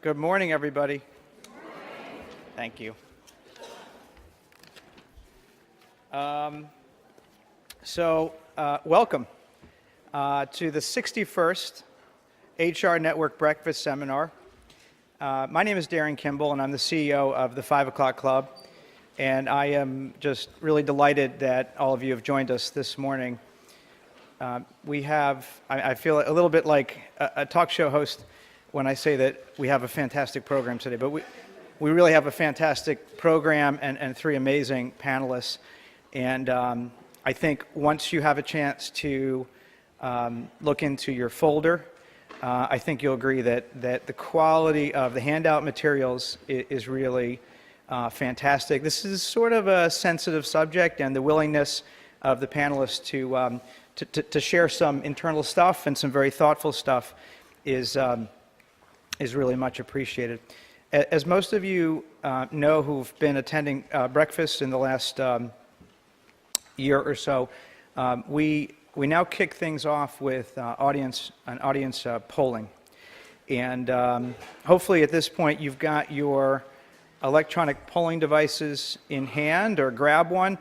Good morning, everybody. Thank you. Welcome to the 61st HR Network Breakfast Seminar. My name is Darren Kimball, and I'm the CEO of the 5 O'Clock Club. And I am just really delighted that all of you have joined us this morning. I feel a little bit like a talk show host when I say that we have a fantastic program today, but we really have a fantastic program and three amazing panelists. And I think once you have a chance to look into your folder, I think you'll agree that the quality of the handout materials is really fantastic. This is sort of a sensitive subject, and the willingness of the panelists to share some internal stuff and some very thoughtful stuff is really much appreciated. As most of you know who've been attending breakfast in the last year or so, we now kick things off with audience polling. And hopefully at this point you've got your electronic polling devices in hand, or grab one.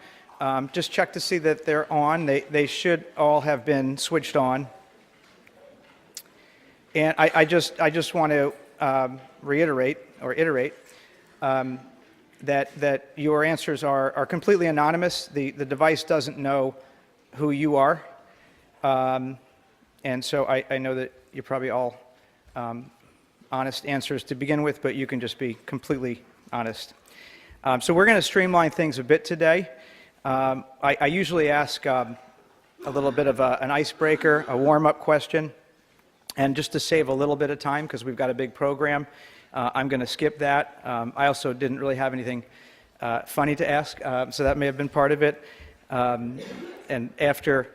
Just check to see that they're on. They should all have been switched on. And I just want to reiterate or iterate that your answers are completely anonymous. The device doesn't know who you are. And so I know that you're probably all honest answers to begin with, but you can just be completely honest. So we're going to streamline things a bit today. I usually ask a little bit of an icebreaker, a warm-up question. And just to save a little bit of time, because we've got a big program, I'm going to skip that. I also didn't really have anything funny to ask, so that may have been part of it. And after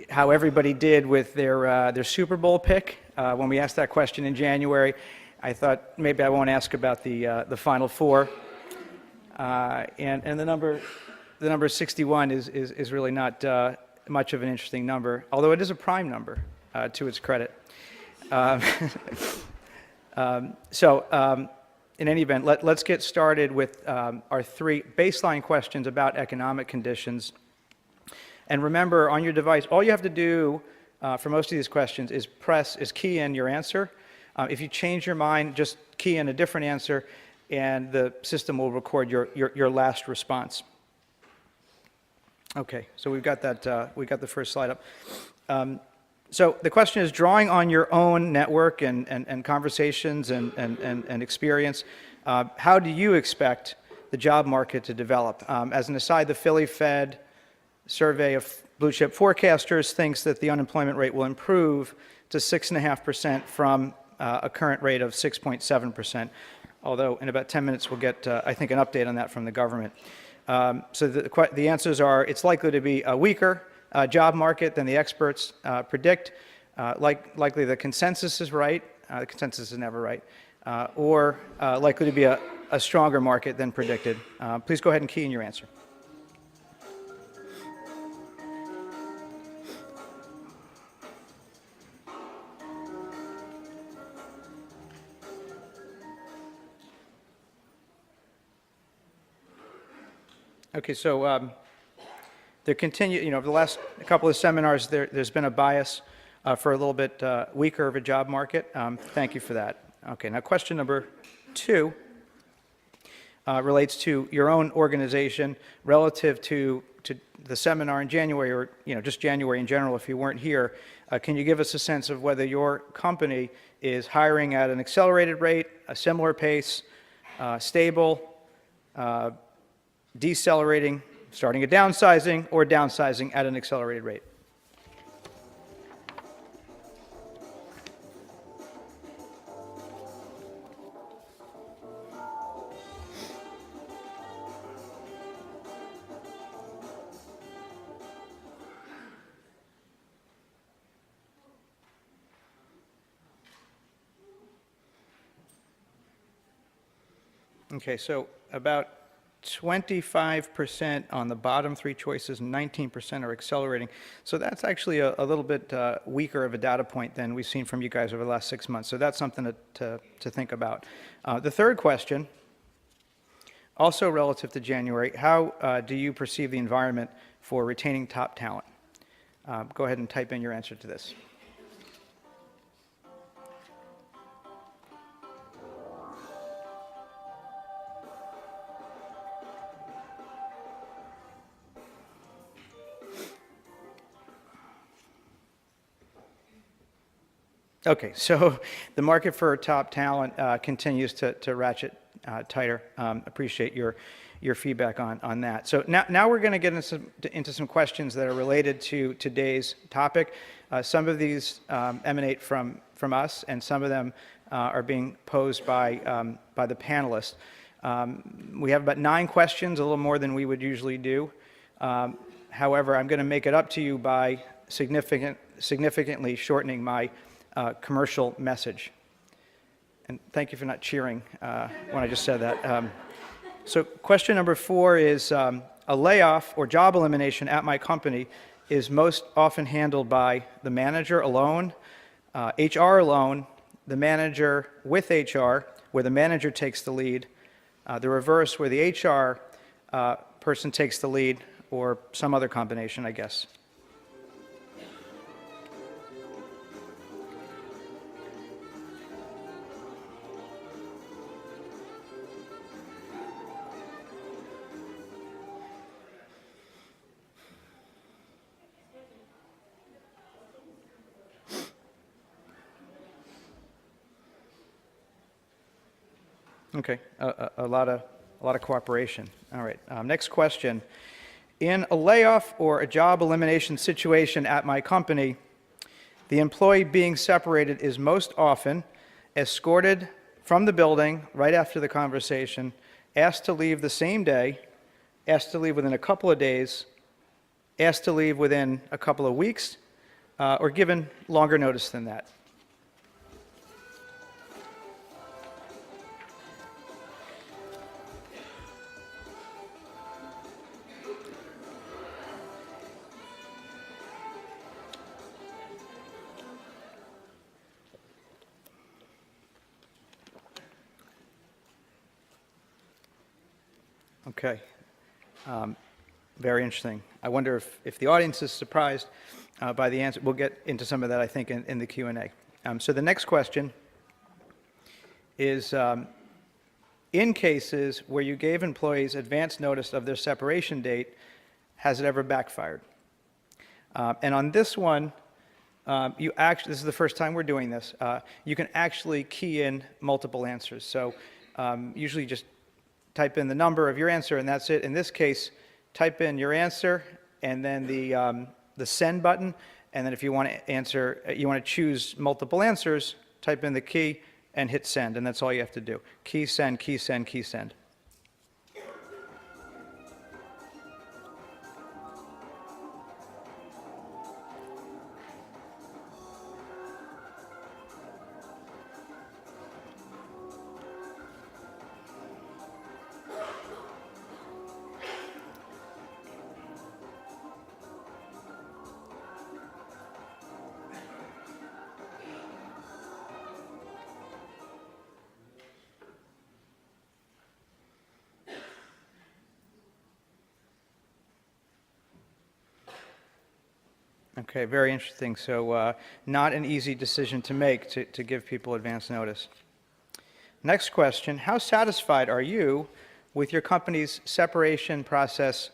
how everybody did with their Super Bowl pick, when we asked that question in January, I thought maybe I won't ask about the Final Four. And the number 61 is really not much of an interesting number, although it is a prime number to its credit. In any event, let's get started with our three baseline questions about economic conditions. And remember, on your device, all you have to do for most of these questions is key in your answer. If you change your mind, just key in a different answer, and the system will record your last response. Okay, so we've got that. We got the first slide up. So the question is, drawing on your own network and conversations and experience, how do you expect the job market to develop? As an aside, the Philly Fed survey of blue chip forecasters thinks that the unemployment rate will improve to 6.5% from a current rate of 6.7%. Although in about 10 minutes we'll get, I think, an update on that from the government. So the answers are, it's likely to be a weaker job market than the experts predict. Likely the consensus is right. The consensus is never right. Or likely to be a stronger market than predicted. Please go ahead and key in your answer. Okay, so there continue, over the last couple of seminars, there's been a bias for a little bit weaker of a job market. Thank you for that. Okay, now question number 2 relates to your own organization relative to the seminar in January, or just January in general if you weren't here. Can you give us a sense of whether your company is hiring at an accelerated rate, a similar pace, stable, decelerating, starting at downsizing, or downsizing at an accelerated rate? Okay, so about 25% on the bottom three choices, and 19% are accelerating. So that's actually a little bit weaker of a data point than we've seen from you guys over the last 6 months. So that's something to think about. The third question, also relative to January, how do you perceive the environment for retaining top talent? Go ahead and type in your answer to this. Okay, so the market for top talent continues to ratchet tighter. Appreciate your feedback on that. So now we're going to get into some questions that are related to today's topic. Some of these emanate from us, and some of them are being posed by the panelists. We have about 9 questions, a little more than we would usually do. However, I'm going to make it up to you by significantly shortening my commercial message. And thank you for not cheering when I just said that. So question number 4 is, a layoff or job elimination at my company is most often handled by the manager alone, HR alone, the manager with HR, where the manager takes the lead, the reverse, where the HR person takes the lead, or some other combination, I guess. Okay, a lot of cooperation. All right, next question. In a layoff or a job elimination situation at my company, the employee being separated is most often escorted from the building right after the conversation, asked to leave the same day, asked to leave within a couple of days, asked to leave within a couple of weeks, or given longer notice than that. Okay, very interesting. I wonder if the audience is surprised by the answer. We'll get into some of that, I think, in the Q&A. So the next question is, in cases where you gave employees advance notice of their separation date, has it ever backfired? And on this one, this is the first time we're doing this, you can actually key in multiple answers. So usually just type in the number of your answer, and that's it. In this case, type in your answer, and then the send button, and then if you want to choose multiple answers, type in the key and hit send, and that's all you have to do. Key, send, key, send, key, send. Okay, very interesting. So not an easy decision to make to give people advance notice. Next question, how satisfied are you with your company's separation process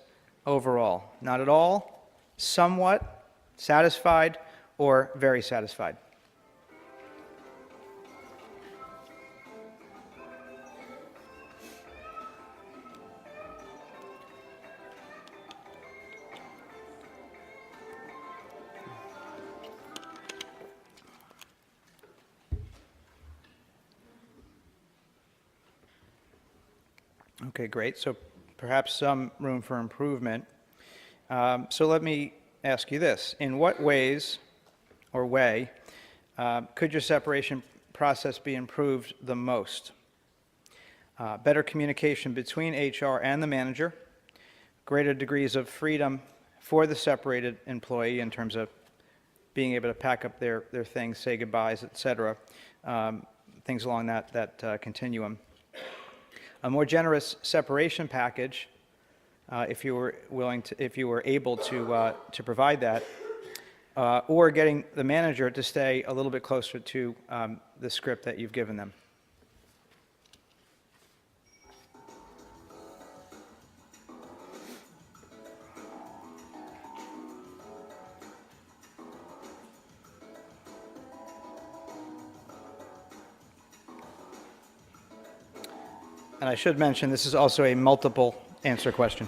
overall? Not at all, somewhat, satisfied, or very satisfied? Okay, great. So perhaps some room for improvement. So let me ask you this. In what ways or way could your separation process be improved the most? better communication between HR and the manager, greater degrees of freedom for the separated employee in terms of being able to pack up their things, say goodbyes, et cetera, things along that continuum. A more generous separation package, if you were able to provide that, or getting the manager to stay a little bit closer to the script that you've given them. And I should mention, this is also a multiple answer question.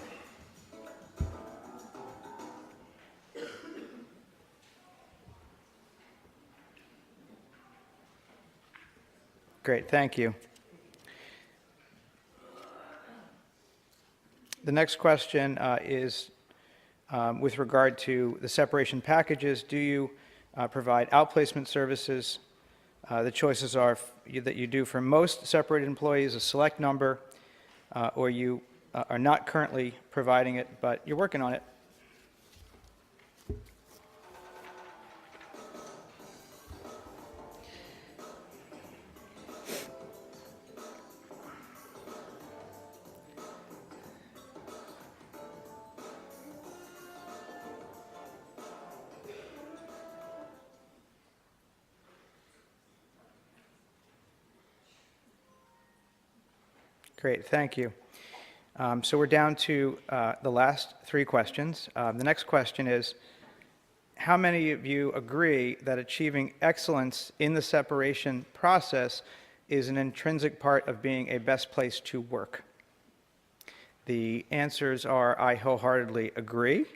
Great, thank you. The next question is with regard to the separation packages. Do you provide outplacement services? The choices are that you do for most separated employees, a select number, or you are not currently providing it, but you're working on it. Great, thank you. So we're down to the last three questions. The next question is, how many of you agree that achieving excellence in the separation process is an intrinsic part of being a best place to work? The answers are, I wholeheartedly agree,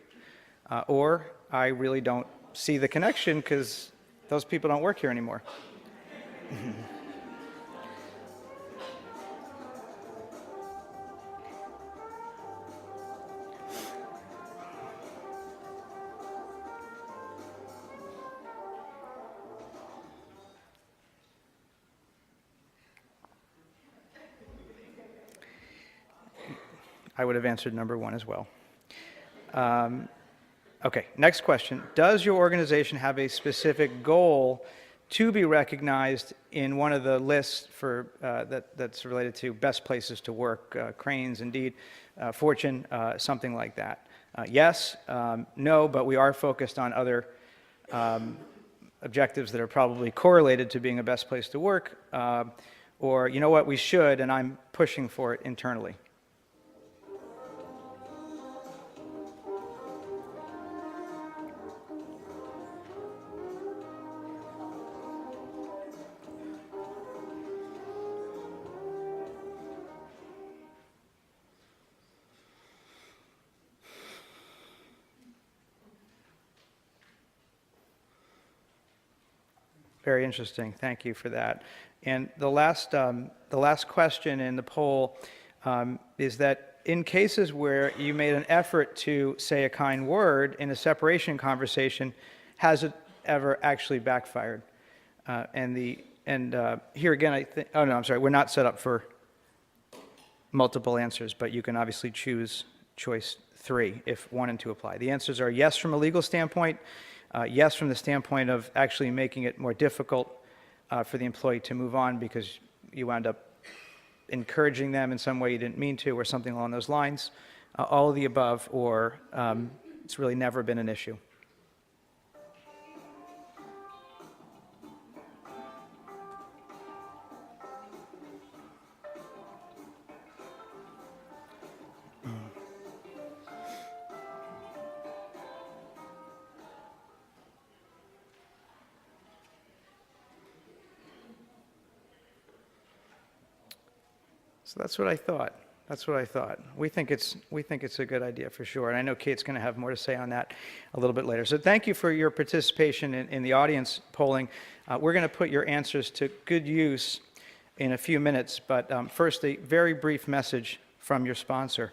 or I really don't see the connection because those people don't work here anymore. I would have answered number one as well. Okay, next question. Does your organization have a specific goal to be recognized in one of the lists for that's related to best places to work, Cranes, Indeed, Fortune, something like that? Yes, no, but we are focused on other objectives that are probably correlated to being a best place to work, or you know what, we should, and I'm pushing for it internally. Very interesting. Thank you for that. And the last question in the poll is that in cases where you made an effort to say a kind word in a separation conversation, has it ever actually backfired? Here again, I think. Oh no, I'm sorry. We're not set up for multiple answers, but you can obviously choose choice 3 if 1 and 2 apply. The answers are yes from a legal standpoint. Yes, from the standpoint of actually making it more difficult for the employee to move on because you wound up encouraging them in some way you didn't mean to or something along those lines. All of the above, or it's really never been an issue. So that's what I thought. That's what I thought. We think it's a good idea for sure. And I know Kate's going to have more to say on that a little bit later. So thank you for your participation in the audience polling. We're going to put your answers to good use in a few minutes. But first, a very brief message from your sponsor.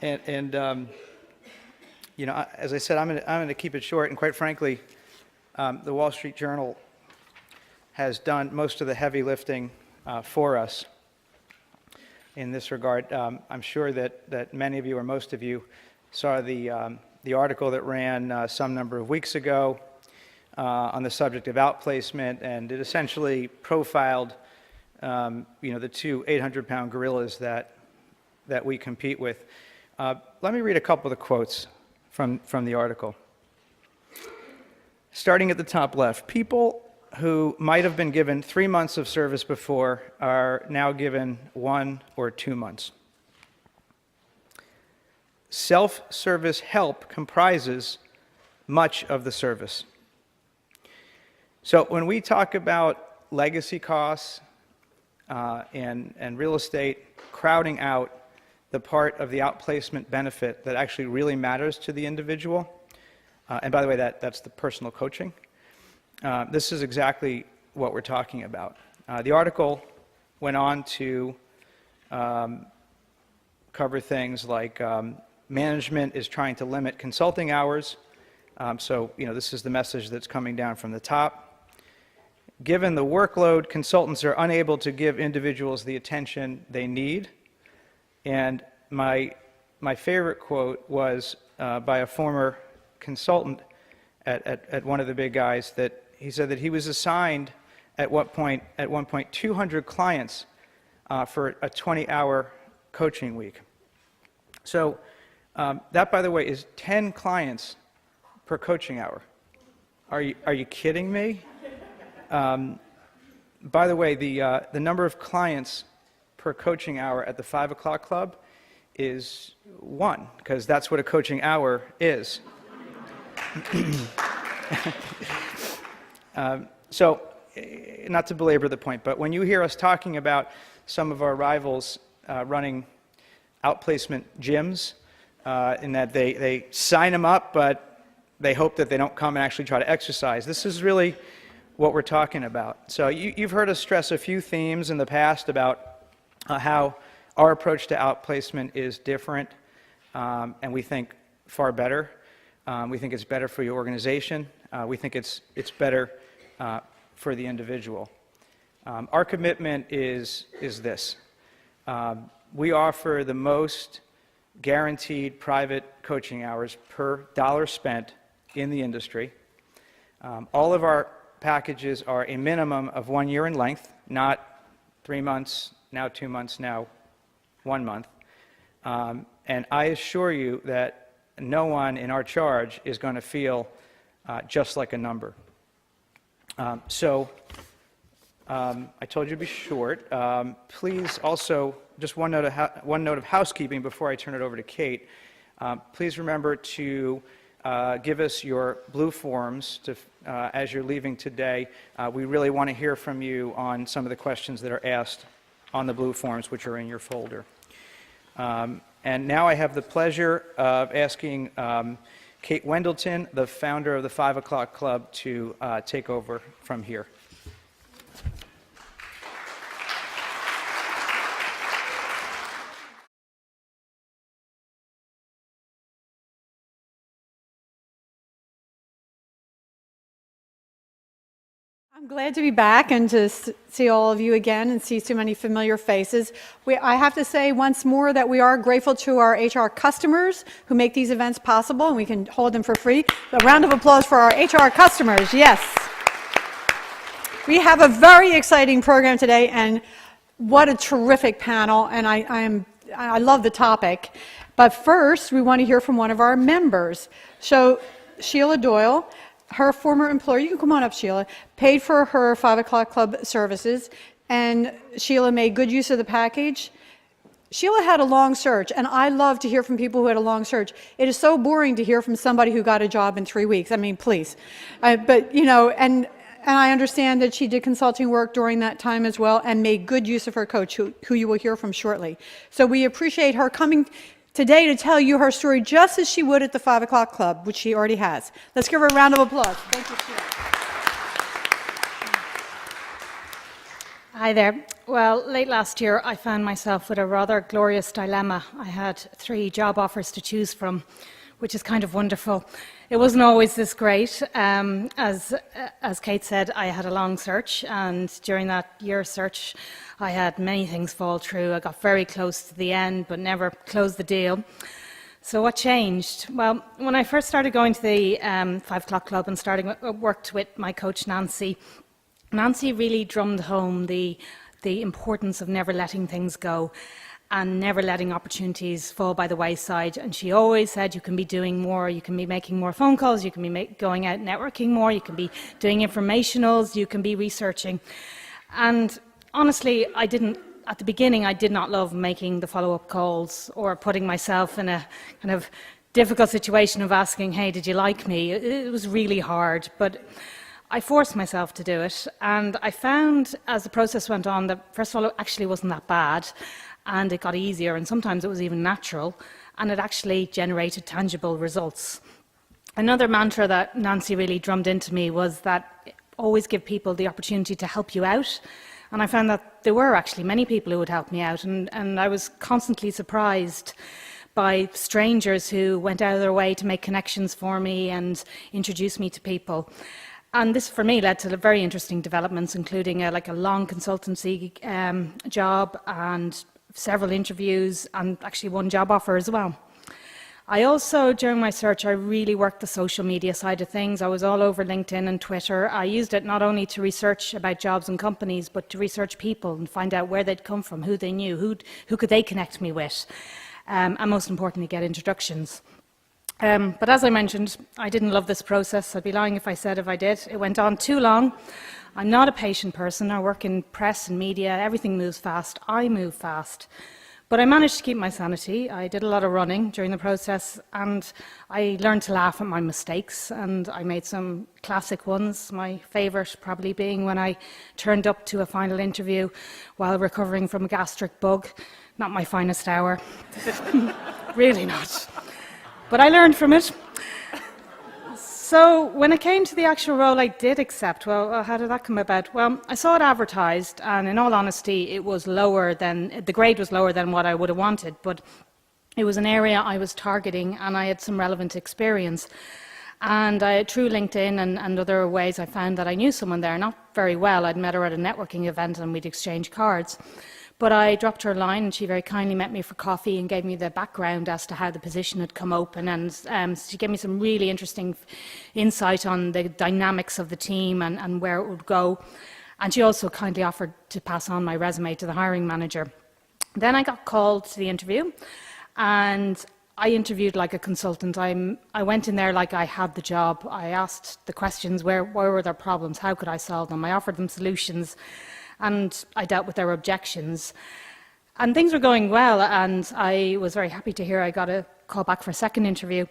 and you know, as I said, I'm going to keep it short. And quite frankly, the Wall Street Journal has done most of the heavy lifting for us in this regard. I'm sure that many of you or most of you saw the article that ran some number of weeks ago on the subject of outplacement, and it essentially profiled the two 800-pound gorillas that we compete with. Let me read a couple of the quotes from the article. Starting at the top left, people who might have been given 3 months of service before are now given 1 or 2 months. Self-service help comprises much of the service. So when we talk about legacy costs and real estate crowding out the part of the outplacement benefit that actually really matters to the individual, and by the way, that's the personal coaching, this is exactly what we're talking about. The article went on to cover things like management is trying to limit consulting hours. So this is the message that's coming down from the top. Given the workload, consultants are unable to give individuals the attention they need. And my favorite quote was by a former consultant at one of the big guys, that he said that he was assigned at one point 200 clients for a 20-hour coaching week. So that, by the way, is 10 clients per coaching hour. Are you kidding me? By the way, the number of clients per coaching hour at the 5 o'clock club is 1, because that's what a coaching hour is. So, not to belabor the point, but when you hear us talking about some of our rivals running outplacement gyms, in that they sign them up, but they hope that they don't come and actually try to exercise, this is really what we're talking about. So you've heard us stress a few themes in the past about how our approach to outplacement is different, and we think far better. We think it's better for your organization. We think it's better for the individual. Our commitment is this. We offer the most guaranteed private coaching hours per dollar spent in the industry. All of our packages are a minimum of 1 year in length, not 3 months, now 2 months, now 1 month. And I assure you that no one in our charge is going to feel just like a number. So I told you to be short. Please also, just one note of housekeeping before I turn it over to Kate. Please remember to give us your blue forms as you're leaving today. We really want to hear from you on some of the questions that are asked on the blue forms, which are in your folder. And now I have the pleasure of asking Kate Wendelton, the founder of the 5 O'Clock Club, to take over from here. I'm glad to be back and to see all of you again and see so many familiar faces. I have to say once more that we are grateful to our HR customers who make these events possible, and we can hold them for free. A round of applause for our HR customers, yes. We have a very exciting program today, and what a terrific panel, and I love the topic. But first, we want to hear from one of our members. So Sheila Doyle, her former employer, you can come on up, Sheila, paid for her 5 O'Clock Club services, and Sheila made good use of the package. Sheila had a long search, and I love to hear from people who had a long search. It is so boring to hear from somebody who got a job in 3 weeks. I mean, please. But, you know, and I understand that she did consulting work during that time as well and made good use of her coach, who you will hear from shortly. So we appreciate her coming today to tell you her story just as she would at the 5 O'Clock Club, which she already has. Let's give her a round of applause. Thank you, Sheila. Hi there. Well, late last year, I found myself with a rather glorious dilemma. I had 3 job offers to choose from. which is kind of wonderful. It wasn't always this great. As Kate said, I had a long search, and during that year search, I had many things fall through. I got very close to the end, but never closed the deal. So what changed? Well, when I first started going to the 5 o'clock club and worked with my coach Nancy, Nancy really drummed home the importance of never letting things go and never letting opportunities fall by the wayside. And she always said, you can be doing more, you can be making more phone calls, you can be going out networking more, you can be doing informationals, you can be researching. And honestly, at the beginning, I did not love making the follow-up calls or putting myself in a kind of difficult situation of asking, hey, did you like me? It was really hard, but I forced myself to do it. And I found as the process went on that, first of all, it actually wasn't that bad, and it got easier, and sometimes it was even natural, and it actually generated tangible results. Another mantra that Nancy really drummed into me was that always give people the opportunity to help you out. And I found that there were actually many people who would help me out, and I was constantly surprised by strangers who went out of their way to make connections for me and introduce me to people. And this, for me, led to very interesting developments, including a long consultancy job and several interviews, and actually one job offer as well. I also, during my search, I really worked the social media side of things. I was all over LinkedIn and Twitter. I used it not only to research about jobs and companies, but to research people and find out where they'd come from, who they knew, who could they connect me with, and most importantly, get introductions. But as I mentioned, I didn't love this process. I'd be lying if I did. It went on too long. I'm not a patient person. I work in press and media. Everything moves fast. I move fast. But I managed to keep my sanity. I did a lot of running during the process, and I learned to laugh at my mistakes, and I made some classic ones, my favourite probably being when I turned up to a final interview while recovering from a gastric bug. Not my finest hour. Really not. But I learned from it. So when it came to the actual role I did accept, well, how did that come about? Well, I saw it advertised, and in all honesty, the grade was lower than what I would have wanted, but it was an area I was targeting, and I had some relevant experience. And through LinkedIn and other ways, I found that I knew someone there, not very well. I'd met her at a networking event, and we'd exchanged cards. But I dropped her a line, and she very kindly met me for coffee and gave me the background as to how the position had come open. And she gave me some really interesting insight on the dynamics of the team and where it would go. And she also kindly offered to pass on my resume to the hiring manager. Then I got called to the interview, and I interviewed like a consultant. I went in there like I had the job. I asked the questions, where were their problems, how could I solve them? I offered them solutions, and I dealt with their objections. And things were going well, and I was very happy to hear I got a call back for a second interview.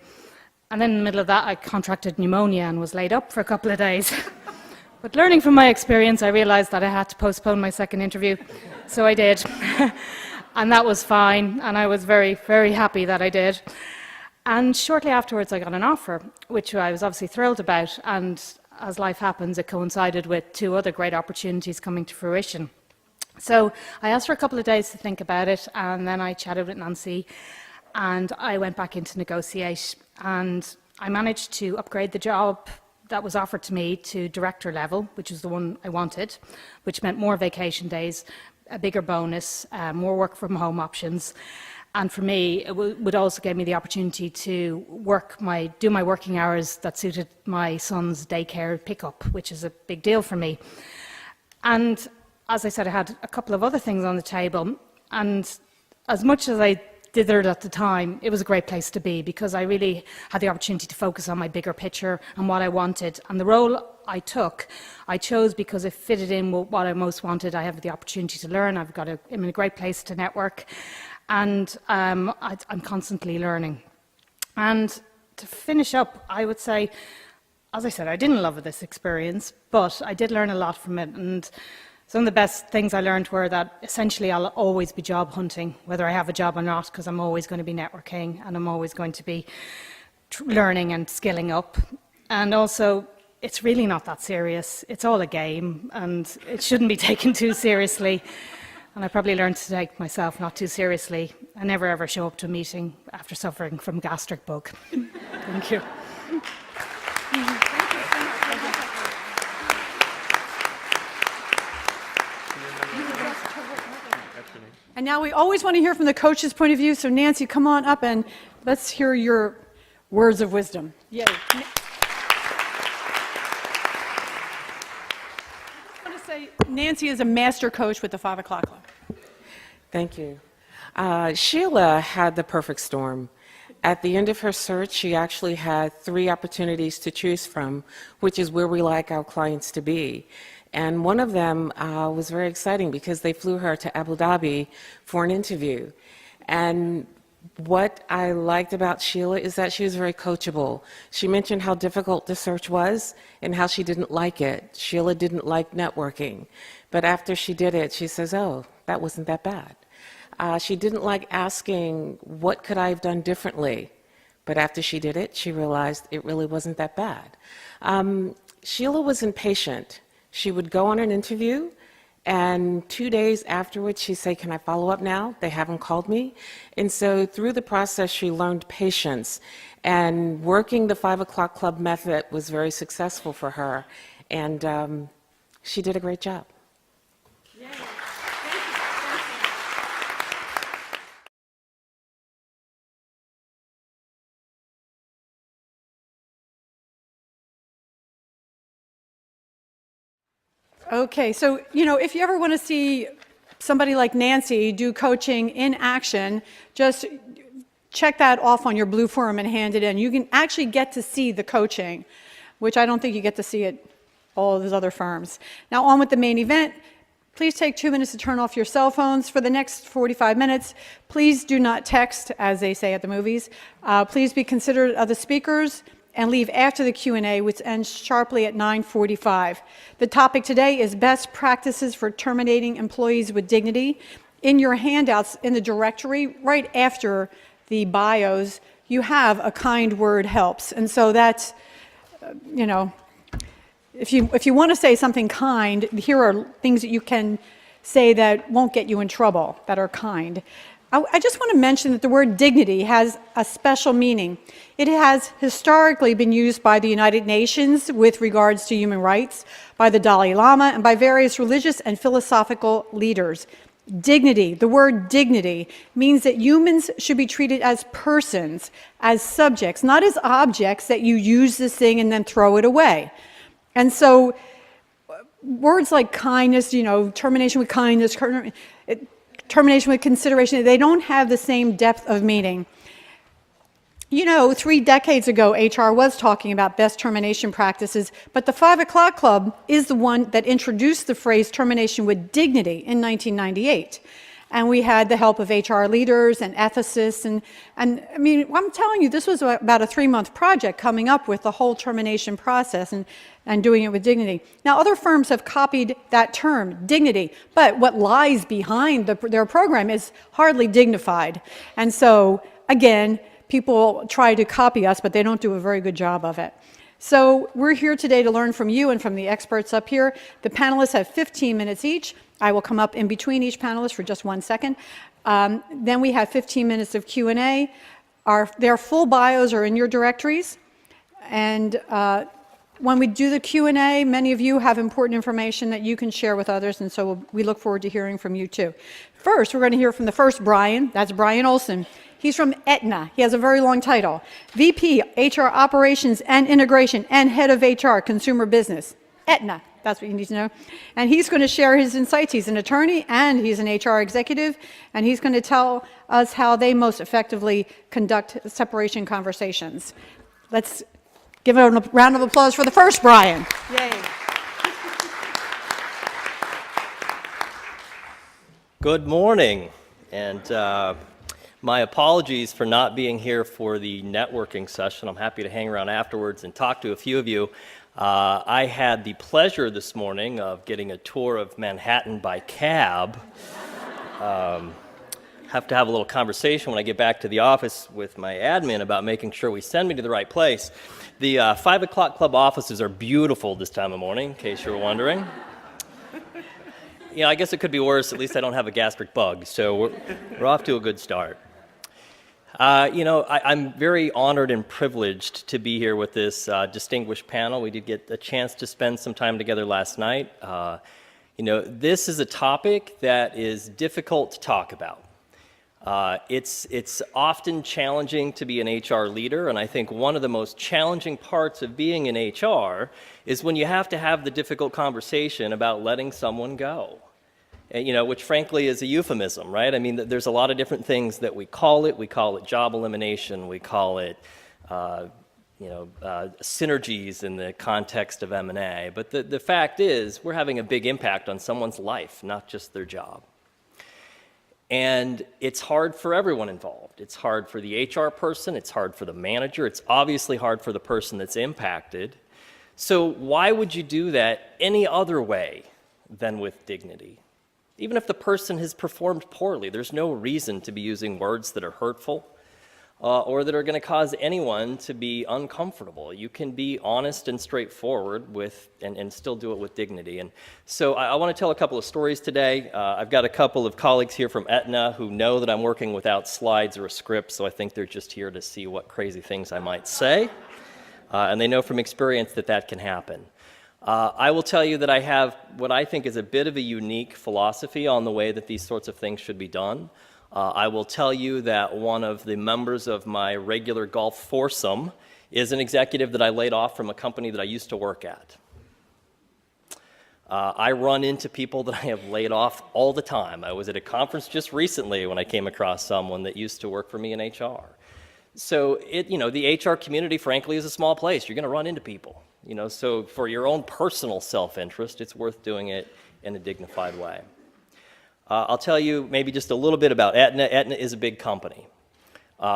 And then in the middle of that, I contracted pneumonia and was laid up for a couple of days. But learning from my experience, I realized that I had to postpone my second interview, so I did. And that was fine, and I was very, very happy that I did. And shortly afterwards, I got an offer, which I was obviously thrilled about, and as life happens, it coincided with 2 other great opportunities coming to fruition. So I asked for a couple of days to think about it, and then I chatted with Nancy, and I went back in to negotiate, and I managed to upgrade the job that was offered to me to director level, which is the one I wanted, which meant more vacation days, a bigger bonus, more work from home options. And for me, it would also give me the opportunity to do my working hours that suited my son's daycare pickup, which is a big deal for me. And as I said, I had a couple of other things on the table. And as much as I dithered at the time, it was a great place to be, because I really had the opportunity to focus on my bigger picture and what I wanted. And the role I chose because it fitted in with what I most wanted. I have the opportunity to learn. I'm in a great place to network. And I'm constantly learning. And to finish up, I would say, as I said, I didn't love this experience, but I did learn a lot from it. And some of the best things I learned were that essentially I'll always be job hunting, whether I have a job or not, because I'm always going to be networking, and I'm always going to be learning and skilling up. And also, it's really not that serious. It's all a game, and it shouldn't be taken too seriously. And I probably learned to take myself not too seriously and never ever show up to a meeting after suffering from gastric bug. Thank you. And now we always want to hear from the coach's point of view, so Nancy, come on up and let's hear your words of wisdom. Yay. I want to say Nancy is a master coach with the 5 O'Clock Club. Thank you. Sheila had the perfect storm. At the end of her search, she actually had 3 opportunities to choose from, which is where we like our clients to be. And one of them was very exciting because they flew her to Abu Dhabi for an interview. And what I liked about Sheila is that she was very coachable. She mentioned how difficult the search was and how she didn't like it. Sheila didn't like networking. But after she did it, she says, oh, that wasn't that bad. She didn't like asking, what could I have done differently? But after she did it, she realized it really wasn't that bad. Sheila was impatient. She would go on an interview, and 2 days afterwards, she'd say, can I follow up now? They haven't called me. And so through the process, she learned patience. And working the 5 O'Clock Club method was very successful for her. And she did a great job. Yay. Okay, so, if you ever want to see somebody like Nancy do coaching in action, just check that off on your blue form and hand it in. You can actually get to see the coaching, which I don't think you get to see at all of those other firms. Now, on with the main event. Please take 2 minutes to turn off your cell phones. For the next 45 minutes, please do not text, as they say at the movies. Please be considerate of the speakers and leave after the Q&A, which ends sharply at 9:45. The topic today is best practices for terminating employees with dignity. In your handouts in the directory, right after the bios, you have a kind word helps. And so that's, if you want to say something kind, here are things that you can say that won't get you in trouble, that are kind. I just want to mention that the word dignity has a special meaning. It has historically been used by the United Nations with regards to human rights, by the Dalai Lama, and by various religious and philosophical leaders. Dignity, the word dignity, means that humans should be treated as persons, as subjects, not as objects that you use this thing and then throw it away. And so words like kindness, termination with kindness, termination with consideration, they don't have the same depth of meaning. 3 decades ago, HR was talking about best termination practices, but the 5 O'Clock Club is the one that introduced the phrase termination with dignity in 1998. And we had the help of HR leaders and ethicists. And I mean, I'm telling you, this was about a 3-month project coming up with the whole termination process and doing it with dignity. Now, other firms have copied that term, dignity, but what lies behind their program is hardly dignified. And so, again, people try to copy us, but they don't do a very good job of it. So we're here today to learn from you and from the experts up here. The panelists have 15 minutes each. I will come up in between each panelist for just 1 second. Then we have 15 minutes of Q&A. Their full bios are in your directories. And when we do the Q&A, many of you have important information that you can share with others, and so we look forward to hearing from you too. First, we're going to hear from the first Brian. That's Brian Olson. He's from Aetna. He has a very long title. VP, HR Operations and Integration, and Head of HR, Consumer Business. Aetna, that's what you need to know. And he's going to share his insights. He's an attorney and he's an HR executive, and he's going to tell us how they most effectively conduct separation conversations. Let's give a round of applause for the first Brian. Yay. Good morning, and my apologies for not being here for the networking session. I'm happy to hang around afterwards and talk to a few of you. I had the pleasure this morning of getting a tour of Manhattan by cab. Have to have a little conversation when I get back to the office with my admin about making sure we send me to the right place. The 5 O'Clock Club offices are beautiful this time of morning, in case you were wondering. I guess it could be worse. At least I don't have a gastric bug, so we're off to a good start. I'm very honored and privileged to be here with this distinguished panel. We did get a chance to spend some time together last night. This is a topic that is difficult to talk about. It's often challenging to be an HR leader, and I think one of the most challenging parts of being in HR is when you have to have the difficult conversation about letting someone go. Which frankly is a euphemism, right? I mean, there's a lot of different things that we call it. We call it job elimination. We call it, synergies in the context of M&A. But the fact is, we're having a big impact on someone's life, not just their job. And it's hard for everyone involved. It's hard for the HR person. It's hard for the manager. It's obviously hard for the person that's impacted. So why would you do that any other way than with dignity? Even if the person has performed poorly, there's no reason to be using words that are hurtful or that are going to cause anyone to be uncomfortable. You can be honest and straightforward and still do it with dignity. And so I want to tell a couple of stories today. I've got a couple of colleagues here from Aetna who know that I'm working without slides or a script, so I think they're just here to see what crazy things I might say. And they know from experience that that can happen. I will tell you that I have what I think is a bit of a unique philosophy on the way that these sorts of things should be done. I will tell you that one of the members of my regular golf foursome is an executive that I laid off from a company that I used to work at. I run into people that I have laid off all the time. I was at a conference just recently when I came across someone that used to work for me in HR. So the HR community, frankly, is a small place. You're going to run into people. So for your own personal self-interest, it's worth doing it in a dignified way. I'll tell you maybe just a little bit about Aetna. Aetna is a big company.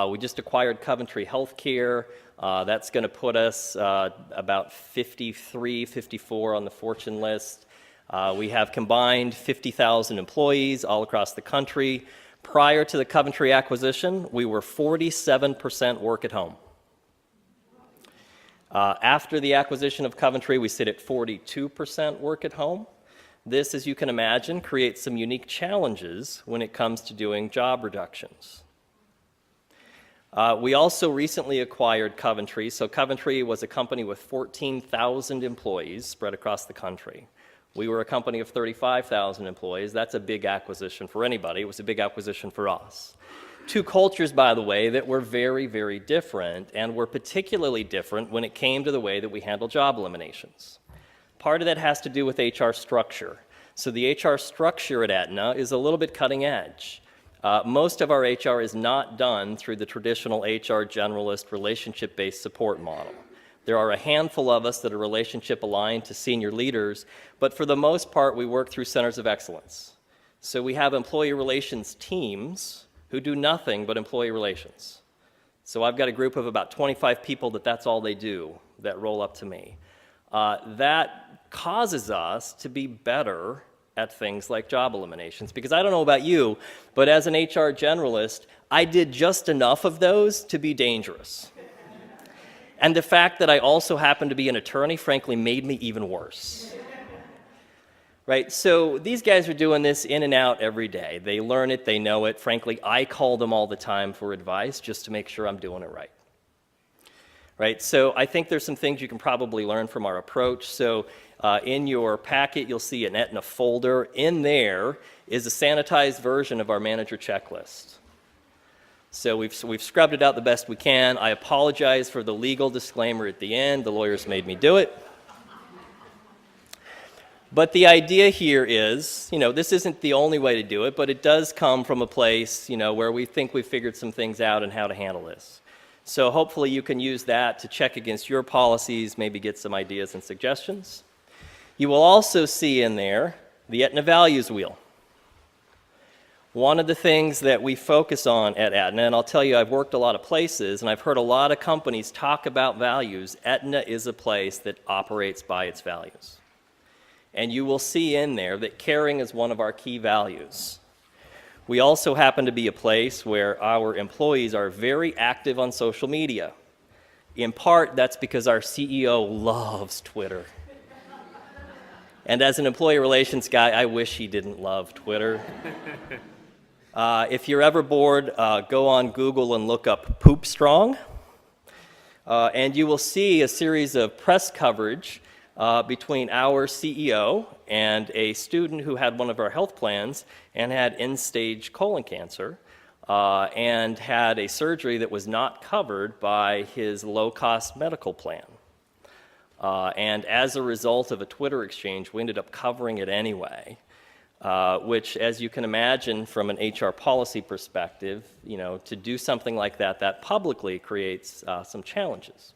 We just acquired Coventry Healthcare. That's going to put us about 53, 54 on the Fortune list. We have combined 50,000 employees all across the country. Prior to the Coventry acquisition, we were 47% work at home. After the acquisition of Coventry, we sit at 42% work at home. This, as you can imagine, creates some unique challenges when it comes to doing job reductions. We also recently acquired Coventry. So Coventry was a company with 14,000 employees spread across the country. We were a company of 35,000 employees. That's a big acquisition for anybody. It was a big acquisition for us. Two cultures, by the way, that were very, very different, and were particularly different when it came to the way that we handle job eliminations. Part of that has to do with HR structure. So the HR structure at Aetna is a little bit cutting edge. Most of our HR is not done through the traditional HR generalist relationship-based support model. There are a handful of us that are relationship aligned to senior leaders, but for the most part, we work through centers of excellence. So we have employee relations teams who do nothing but employee relations. So I've got a group of about 25 people that's all they do, that roll up to me. That causes us to be better at things like job eliminations. Because I don't know about you, but as an HR generalist, I did just enough of those to be dangerous. And the fact that I also happen to be an attorney, frankly, made me even worse. Right? So these guys are doing this in and out every day. They learn it, they know it. Frankly, I call them all the time for advice just to make sure I'm doing it right. Right? So I think there's some things you can probably learn from our approach. So in your packet, you'll see an Aetna folder. In there is a sanitized version of our manager checklist. So we've scrubbed it out the best we can. I apologize for the legal disclaimer at the end. The lawyers made me do it. But the idea here is, this isn't the only way to do it, but it does come from a place, where we think we've figured some things out and how to handle this. So hopefully you can use that to check against your policies, maybe get some ideas and suggestions. You will also see in there the Aetna values wheel. One of the things that we focus on at Aetna, and I'll tell you, I've worked a lot of places, and I've heard a lot of companies talk about values. Aetna is a place that operates by its values. And you will see in there that caring is one of our key values. We also happen to be a place where our employees are very active on social media. In part, that's because our CEO loves Twitter. And as an employee relations guy, I wish he didn't love Twitter. If you're ever bored, go on Google and look up Poop Strong. And you will see a series of press coverage between our CEO and a student who had one of our health plans and had end-stage colon cancer and had a surgery that was not covered by his low-cost medical plan. And as a result of a Twitter exchange, we ended up covering it anyway, which, as you can imagine from an HR policy perspective, to do something like that publicly creates some challenges.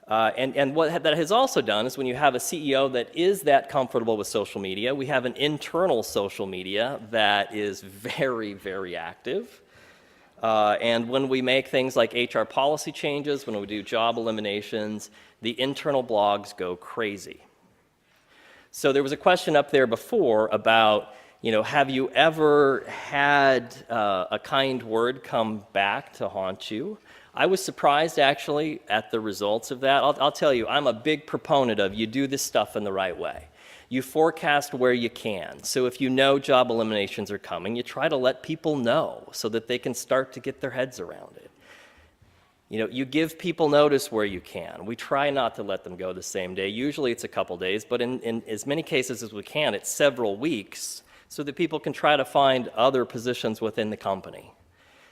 And what that has also done is when you have a CEO that is that comfortable with social media, we have an internal social media that is very, very active. And when we make things like HR policy changes, when we do job eliminations, the internal blogs go crazy. So there was a question up there before about, have you ever had a kind word come back to haunt you? I was surprised, actually, at the results of that. I'll tell you, I'm a big proponent of you do this stuff in the right way. You forecast where you can. So if you know job eliminations are coming, you try to let people know so that they can start to get their heads around it. You give people notice where you can. We try not to let them go the same day. Usually it's a couple days, but in as many cases as we can, it's several weeks so that people can try to find other positions within the company.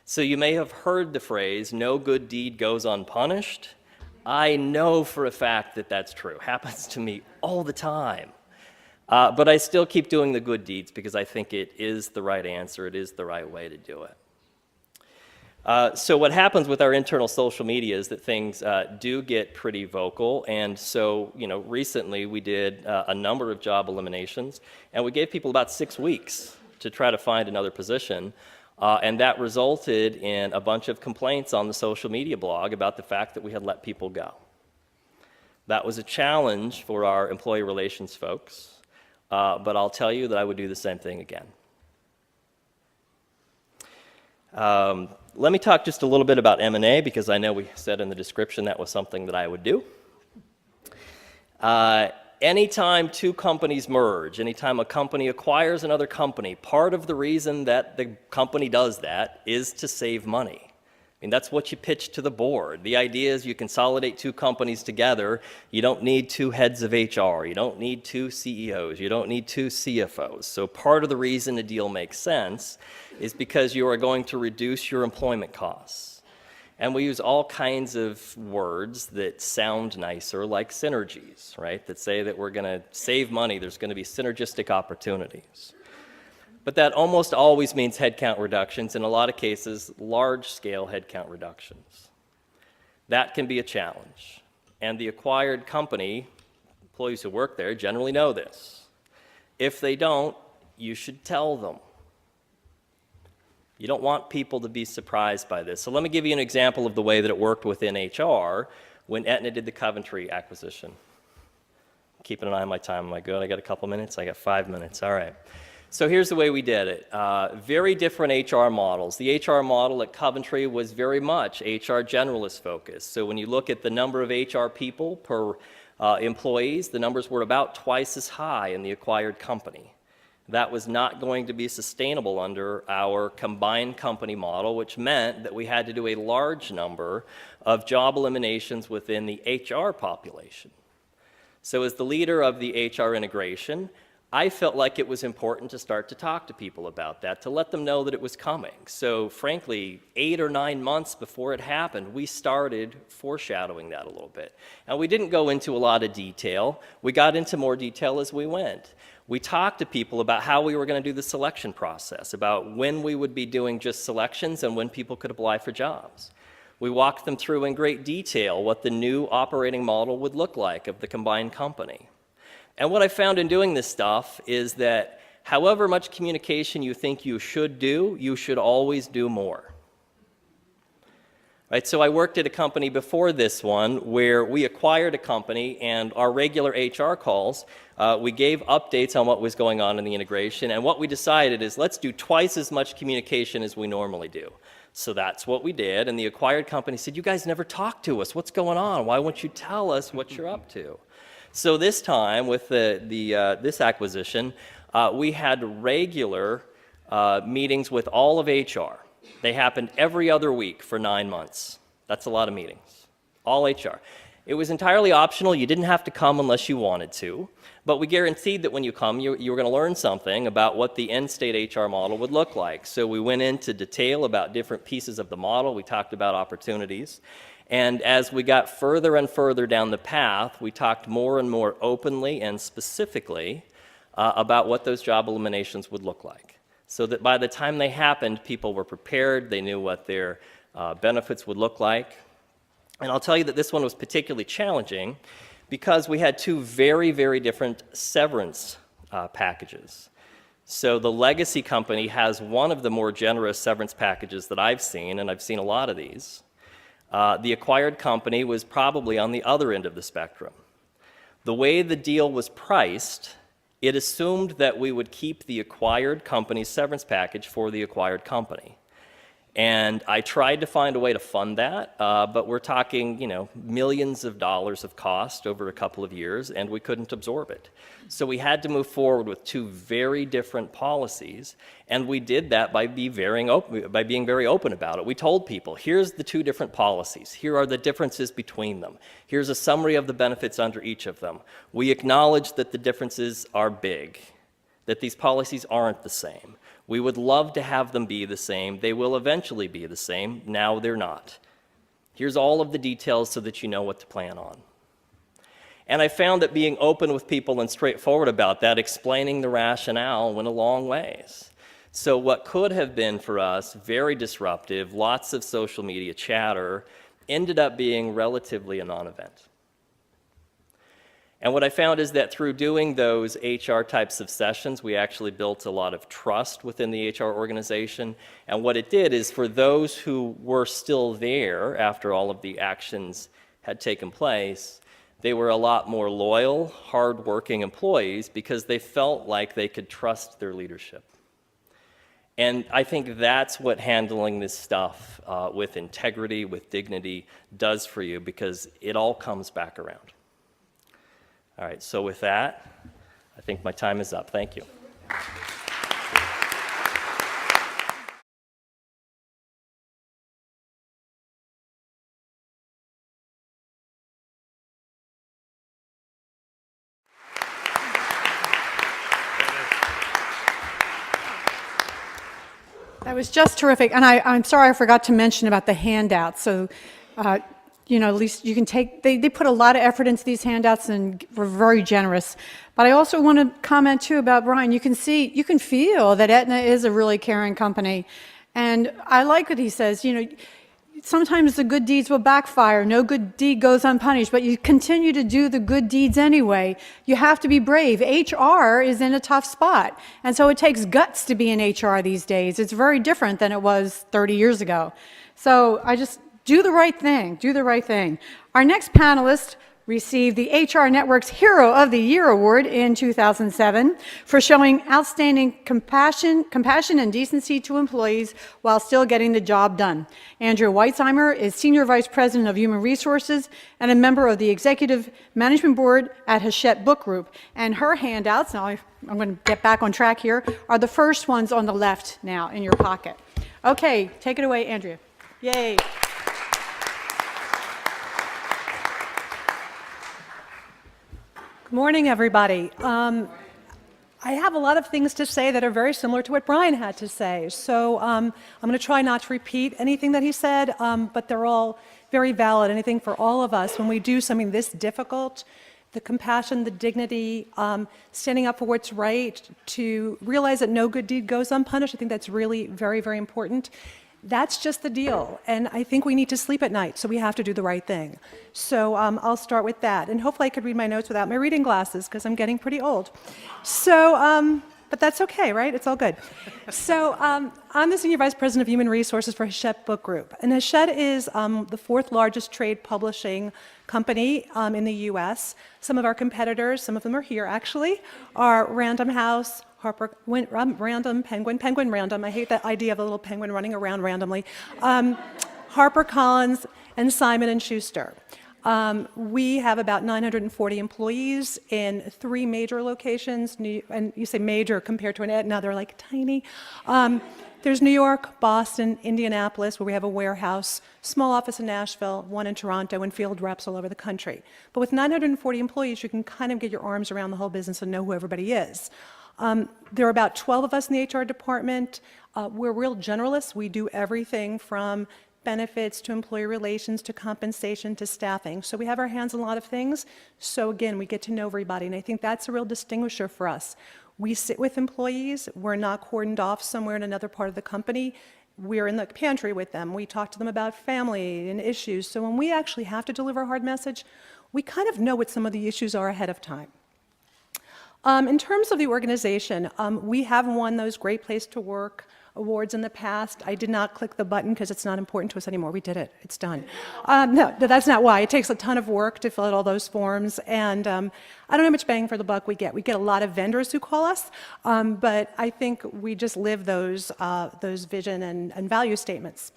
So you may have heard the phrase, no good deed goes unpunished. I know for a fact that that's true. Happens to me all the time. But I still keep doing the good deeds because I think it is the right answer. It is the right way to do it. So what happens with our internal social media is that things do get pretty vocal. And so, recently we did a number of job eliminations, and we gave people about 6 weeks to try to find another position. And that resulted in a bunch of complaints on the social media blog about the fact that we had let people go. That was a challenge for our employee relations folks, but I'll tell you that I would do the same thing again. Let me talk just a little bit about M&A because I know we said in the description that was something that I would do. Anytime two companies merge, anytime a company acquires another company, part of the reason that the company does that is to save money. I mean, that's what you pitch to the board. The idea is you consolidate two companies together. You don't need two heads of HR. You don't need two CEOs. You don't need two CFOs. So part of the reason a deal makes sense is because you are going to reduce your employment costs. And we use all kinds of words that sound nicer, like synergies, right? That say that we're going to save money. There's going to be synergistic opportunities. But that almost always means headcount reductions, in a lot of cases, large-scale headcount reductions. That can be a challenge. And the acquired company, employees who work there generally know this. If they don't, you should tell them. You don't want people to be surprised by this. So let me give you an example of the way that it worked within HR when Aetna did the Coventry acquisition. Keeping an eye on my time. Am I good? I got a couple minutes? I got 5 minutes. All right. So here's the way we did it. Very different HR models. The HR model at Coventry was very much HR generalist focused. So when you look at the number of HR people per employees, the numbers were about twice as high in the acquired company. That was not going to be sustainable under our combined company model, which meant that we had to do a large number of job eliminations within the HR population. So as the leader of the HR integration, I felt like it was important to start to talk to people about that, to let them know that it was coming. So frankly, 8 or 9 months before it happened, we started foreshadowing that a little bit. And we didn't go into a lot of detail. We got into more detail as we went. We talked to people about how we were going to do the selection process, about when we would be doing just selections and when people could apply for jobs. We walked them through in great detail what the new operating model would look like of the combined company. And what I found in doing this stuff is that however much communication you think you should do, you should always do more. Right, so I worked at a company before this one where we acquired a company, and our regular HR calls, we gave updates on what was going on in the integration, and what we decided is let's do twice as much communication as we normally do. So that's what we did, and the acquired company said, you guys never talk to us. What's going on? Why won't you tell us what you're up to? So this time, with this acquisition, we had regular meetings with all of HR. They happened every other week for 9 months. That's a lot of meetings, all HR. It was entirely optional. You didn't have to come unless you wanted to. But we guaranteed that when you come, you were going to learn something about what the end state HR model would look like. So we went into detail about different pieces of the model. We talked about opportunities. And as we got further and further down the path, we talked more and more openly and specifically about what those job eliminations would look like. So that by the time they happened, people were prepared. They knew what their benefits would look like. And I'll tell you that this one was particularly challenging because we had two very, very different severance packages. So the legacy company has one of the more generous severance packages that I've seen, and I've seen a lot of these. The acquired company was probably on the other end of the spectrum. The way the deal was priced, it assumed that we would keep the acquired company's severance package for the acquired company. And I tried to find a way to fund that, but we're talking, millions of dollars of cost over a couple of years, and we couldn't absorb it. So we had to move forward with two very different policies, and we did that by being very open about it. We told people, here's the two different policies. Here are the differences between them. Here's a summary of the benefits under each of them. We acknowledge that the differences are big, that these policies aren't the same. We would love to have them be the same. They will eventually be the same. Now they're not. Here's all of the details so that you know what to plan on. And I found that being open with people and straightforward about that, explaining the rationale, went a long ways. So what could have been for us very disruptive, lots of social media chatter, ended up being relatively a non-event. And what I found is that through doing those HR types of sessions, we actually built a lot of trust within the HR organization. And what it did is for those who were still there after all of the actions had taken place, they were a lot more loyal, hardworking employees because they felt like they could trust their leadership. And I think that's what handling this stuff with integrity, with dignity, does for you, because it all comes back around. All right, so with that, I think my time is up. Thank you. That was just terrific. And I'm sorry I forgot to mention about the handouts. So, at least you can take, they put a lot of effort into these handouts and were very generous. But I also want to comment too about Brian. You can feel that Aetna is a really caring company. And I like what he says, sometimes the good deeds will backfire. No good deed goes unpunished, but you continue to do the good deeds anyway. You have to be brave. HR is in a tough spot. And so it takes guts to be in HR these days. It's very different than it was 30 years ago. So do the right thing. Do the right thing. Our next panelist received the HR Network's Hero of the Year Award in 2007 for showing outstanding compassion and decency to employees while still getting the job done. Andrea Weitzheimer is Senior Vice President of Human Resources and a member of the Executive Management Board at Hachette Book Group. And her handouts, now I'm going to get back on track here, are the first ones on the left now in your pocket. Okay, take it away, Andrea. Yay. Good morning, everybody. I have a lot of things to say that are very similar to what Brian had to say. So I'm going to try not to repeat anything that he said, but they're all very valid. Anything for all of us when we do something this difficult, the compassion, the dignity, standing up for what's right, to realize that no good deed goes unpunished. I think that's really very, very important. That's just the deal, and I think we need to sleep at night, so we have to do the right thing. So I'll start with that, and hopefully I could read my notes without my reading glasses, because I'm getting pretty old. So, but that's okay, right? It's all good. So I'm the Senior Vice President of Human Resources for Hachette Book Group, and Hachette is the fourth largest trade publishing company in the U.S. Some of our competitors, some of them are here actually, are Random House, Random, Penguin Random. I hate that idea of a little penguin running around randomly. HarperCollins and Simon & Schuster. We have about 940 employees in 3 major locations, and you say major compared to an Aetna, they're like tiny. There's New York, Boston, Indianapolis, where we have a warehouse, small office in Nashville, 1 in Toronto, and field reps all over the country. But with 940 employees, you can kind of get your arms around the whole business and know who everybody is. There are about 12 of us in the HR department. We're real generalists. We do everything from benefits to employee relations to compensation to staffing. So we have our hands on a lot of things. So again, we get to know everybody, and I think that's a real distinguisher for us. We sit with employees. We're not cordoned off somewhere in another part of the company. We're in the pantry with them. We talk to them about family and issues. So when we actually have to deliver a hard message, we kind of know what some of the issues are ahead of time. In terms of the organization, we have won those Great Place to Work awards in the past. I did not click the button because it's not important to us anymore. We did it. It's done. No, that's not why. It takes a ton of work to fill out all those forms, and I don't know how much bang for the buck we get. We get a lot of vendors who call us, but I think we just live those vision and value statements.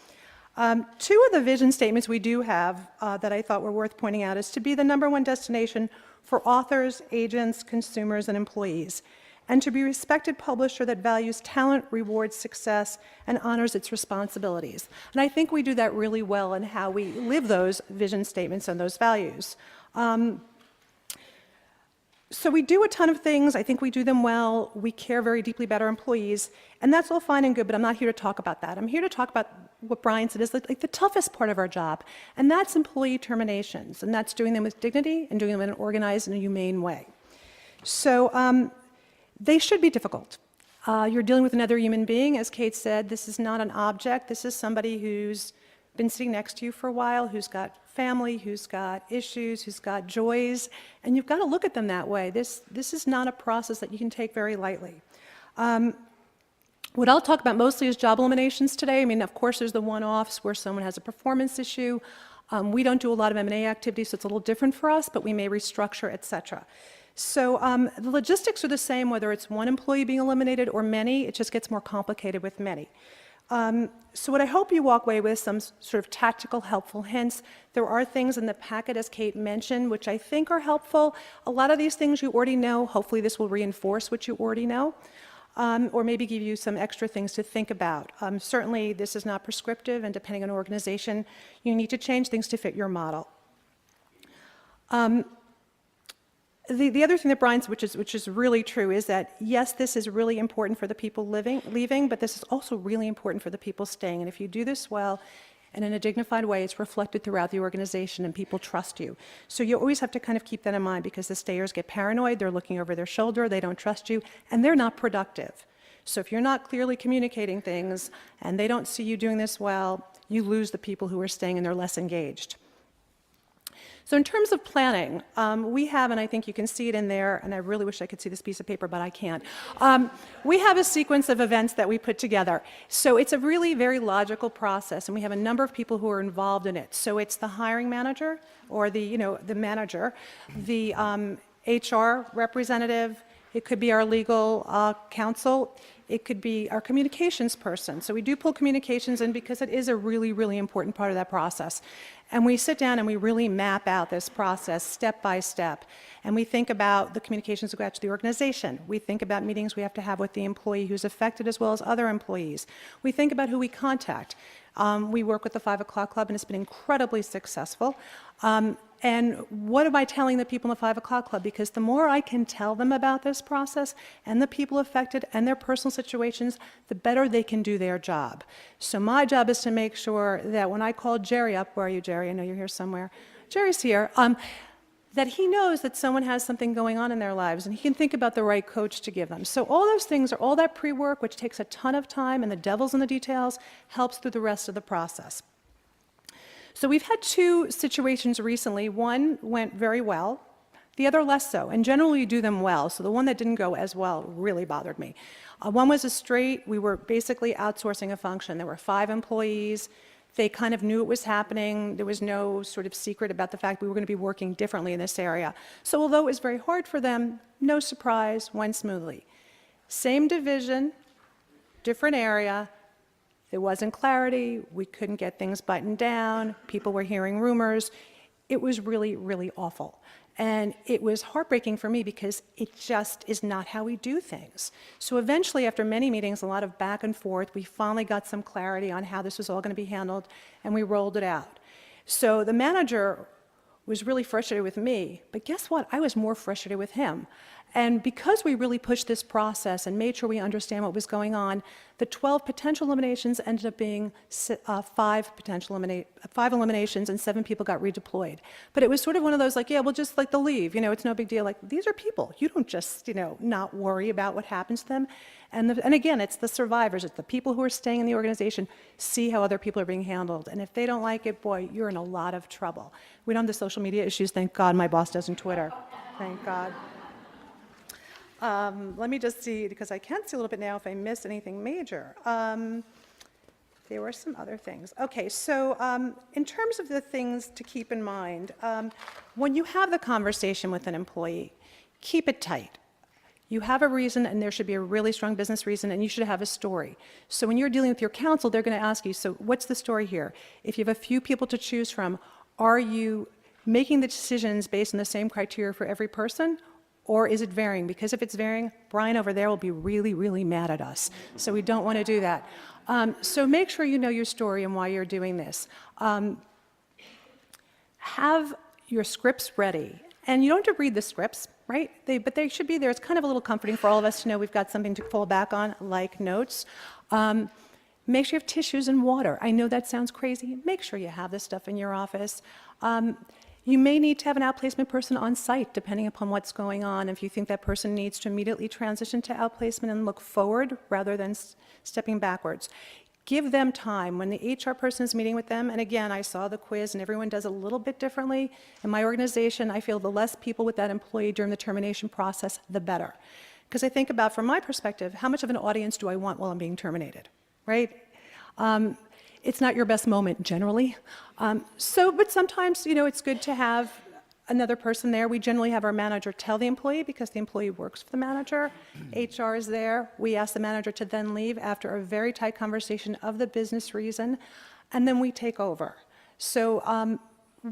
2 of the vision statements we do have that I thought were worth pointing out is to be the #1 destination for authors, agents, consumers, and employees, and to be a respected publisher that values talent, rewards success, and honors its responsibilities. And I think we do that really well in how we live those vision statements and those values. So we do a ton of things. I think we do them well. We care very deeply about our employees, and that's all fine and good, but I'm not here to talk about that. I'm here to talk about what Brian said is like the toughest part of our job, and that's employee terminations, and that's doing them with dignity and doing them in an organized and a humane way. So they should be difficult. You're dealing with another human being. As Kate said, this is not an object. This is somebody who's been sitting next to you for a while, who's got family, who's got issues, who's got joys, and you've got to look at them that way. This is not a process that you can take very lightly. What I'll talk about mostly is job eliminations today. I mean, of course, there's the one-offs where someone has a performance issue. We don't do a lot of M&A activity, so it's a little different for us, but we may restructure, et cetera. So the logistics are the same, whether it's one employee being eliminated or many. It just gets more complicated with many. So what I hope you walk away with some sort of tactical, helpful hints. There are things in the packet, as Kate mentioned, which I think are helpful. A lot of these things you already know. Hopefully this will reinforce what you already know, or maybe give you some extra things to think about. Certainly this is not prescriptive, and depending on organization, you need to change things to fit your model. The other thing that Brian said, which is really true, is that yes, this is really important for the people leaving, but this is also really important for the people staying. And if you do this well and in a dignified way, it's reflected throughout the organization and people trust you. So you always have to kind of keep that in mind, because the stayers get paranoid, they're looking over their shoulder, they don't trust you, and they're not productive. So if you're not clearly communicating things and they don't see you doing this well, you lose the people who are staying and they're less engaged. So in terms of planning, we have, and I think you can see it in there, and I really wish I could see this piece of paper, but I can't. We have a sequence of events that we put together. So it's a really very logical process, and we have a number of people who are involved in it. So it's the hiring manager, or the manager, the HR representative, it could be our legal counsel, it could be our communications person. So we do pull communications in because it is a really, really important part of that process. And we sit down and we really map out this process step by step. And we think about the communications that go out to the organization. We think about meetings we have to have with the employee who's affected as well as other employees. We think about who we contact. We work with the 5 O'Clock Club, and it's been incredibly successful. And what am I telling the people in the 5 O'Clock Club? Because the more I can tell them about this process and the people affected and their personal situations, the better they can do their job. So my job is to make sure that when I call Jerry up, where are you, Jerry? I know you're here somewhere. Jerry's here. That he knows that someone has something going on in their lives, and he can think about the right coach to give them. So all those things are all that pre-work, which takes a ton of time, and the devil's in the details, helps through the rest of the process. So we've had 2 situations recently. One went very well, the other less so, and generally you do them well. So the one that didn't go as well really bothered me. One was we were basically outsourcing a function. There were 5 employees. They kind of knew it was happening. There was no sort of secret about the fact we were going to be working differently in this area. So although it was very hard for them, no surprise, went smoothly. Same division, different area. There wasn't clarity. We couldn't get things buttoned down. People were hearing rumors. it was really, really awful. And it was heartbreaking for me because it just is not how we do things. So eventually, after many meetings, a lot of back and forth, we finally got some clarity on how this was all going to be handled, and we rolled it out. So the manager was really frustrated with me, but guess what? I was more frustrated with him. And because we really pushed this process and made sure we understand what was going on, the 12 potential eliminations ended up being 5 eliminations, and 7 people got redeployed. But it was sort of one of those like, yeah, we'll just like they'll leave, it's no big deal. Like, these are people. You don't just, not worry about what happens to them. And again, it's the survivors. It's the people who are staying in the organization, see how other people are being handled. And if they don't like it, boy, you're in a lot of trouble. We don't have the social media issues. Thank God my boss doesn't Twitter. Thank God. Let me just see, because I can't see a little bit now if I missed anything major. There were some other things. Okay, so in terms of the things to keep in mind, when you have the conversation with an employee, keep it tight. You have a reason, and there should be a really strong business reason, and you should have a story. So when you're dealing with your counsel, they're going to ask you, so what's the story here? If you have a few people to choose from, are you making the decisions based on the same criteria for every person? Or is it varying? Because if it's varying, Brian over there will be really, really mad at us. So we don't want to do that. So make sure you know your story and why you're doing this. Have your scripts ready. And you don't have to read the scripts, right? But they should be there. It's kind of a little comforting for all of us to know we've got something to fall back on, like notes. Make sure you have tissues and water. I know that sounds crazy. Make sure you have this stuff in your office. You may need to have an outplacement person on site, depending upon what's going on. If you think that person needs to immediately transition to outplacement and look forward rather than stepping backwards. Give them time. When the HR person is meeting with them, and again, I saw the quiz and everyone does a little bit differently. In my organization, I feel the less people with that employee during the termination process, the better. Because I think about, from my perspective, how much of an audience do I want while I'm being terminated, right? It's not your best moment generally. But sometimes, it's good to have another person there. We generally have our manager tell the employee because the employee works for the manager. HR is there. We ask the manager to then leave after a very tight conversation of the business reason, and then we take over. So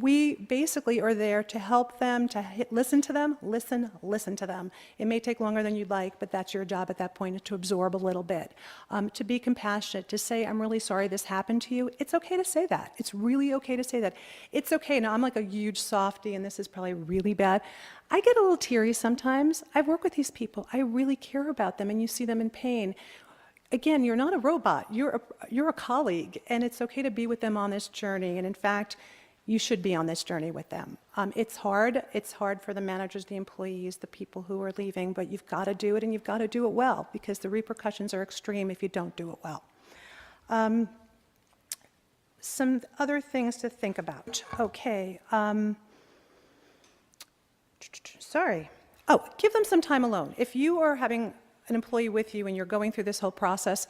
we basically are there to help them, to listen to them, listen to them. It may take longer than you'd like, but that's your job at that point, to absorb a little bit. To be compassionate, to say, I'm really sorry this happened to you. It's okay to say that. It's really okay to say that. It's okay. Now, I'm like a huge softie, and this is probably really bad. I get a little teary sometimes. I work with these people. I really care about them, and you see them in pain. Again, you're not a robot. You're a colleague, and it's okay to be with them on this journey. And in fact, you should be on this journey with them. It's hard. It's hard for the managers, the employees, the people who are leaving, but you've got to do it, and you've got to do it well, because the repercussions are extreme if you don't do it well. Some other things to think about. Okay. Sorry. Oh, give them some time alone. If you are having an employee with you and you're going through this whole process,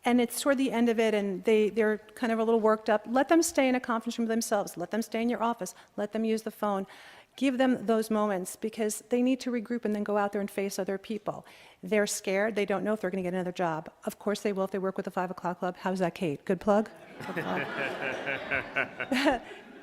and it's toward the end of it, and they're kind of a little worked up, let them stay in a conference room themselves. Let them stay in your office. Let them use the phone. Give them those moments, because they need to regroup and then go out there and face other people. They're scared. They don't know if they're going to get another job. Of course they will if they work with the 5 o'clock club. How's that, Kate? Good plug? Good plug.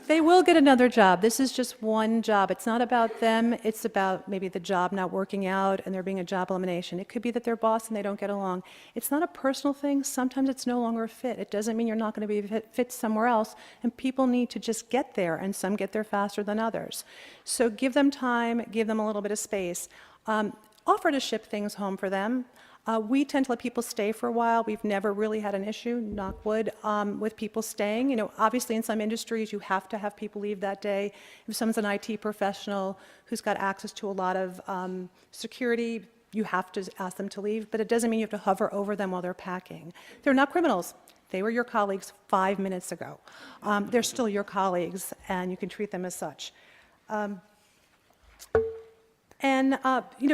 They will get another job. This is just one job. It's not about them. It's about maybe the job not working out and there being a job elimination. It could be that they're boss and they don't get along. It's not a personal thing. Sometimes it's no longer a fit. It doesn't mean you're not going to be fit somewhere else. And people need to just get there, and some get there faster than others. So give them time. Give them a little bit of space. Offer to ship things home for them. We tend to let people stay for a while. We've never really had an issue, knock wood, with people staying. Obviously in some industries you have to have people leave that day. If someone's an IT professional who's got access to a lot of security, you have to ask them to leave, but it doesn't mean you have to hover over them while they're packing. They're not criminals. They were your colleagues 5 minutes ago. They're still your colleagues, and you can treat them as such.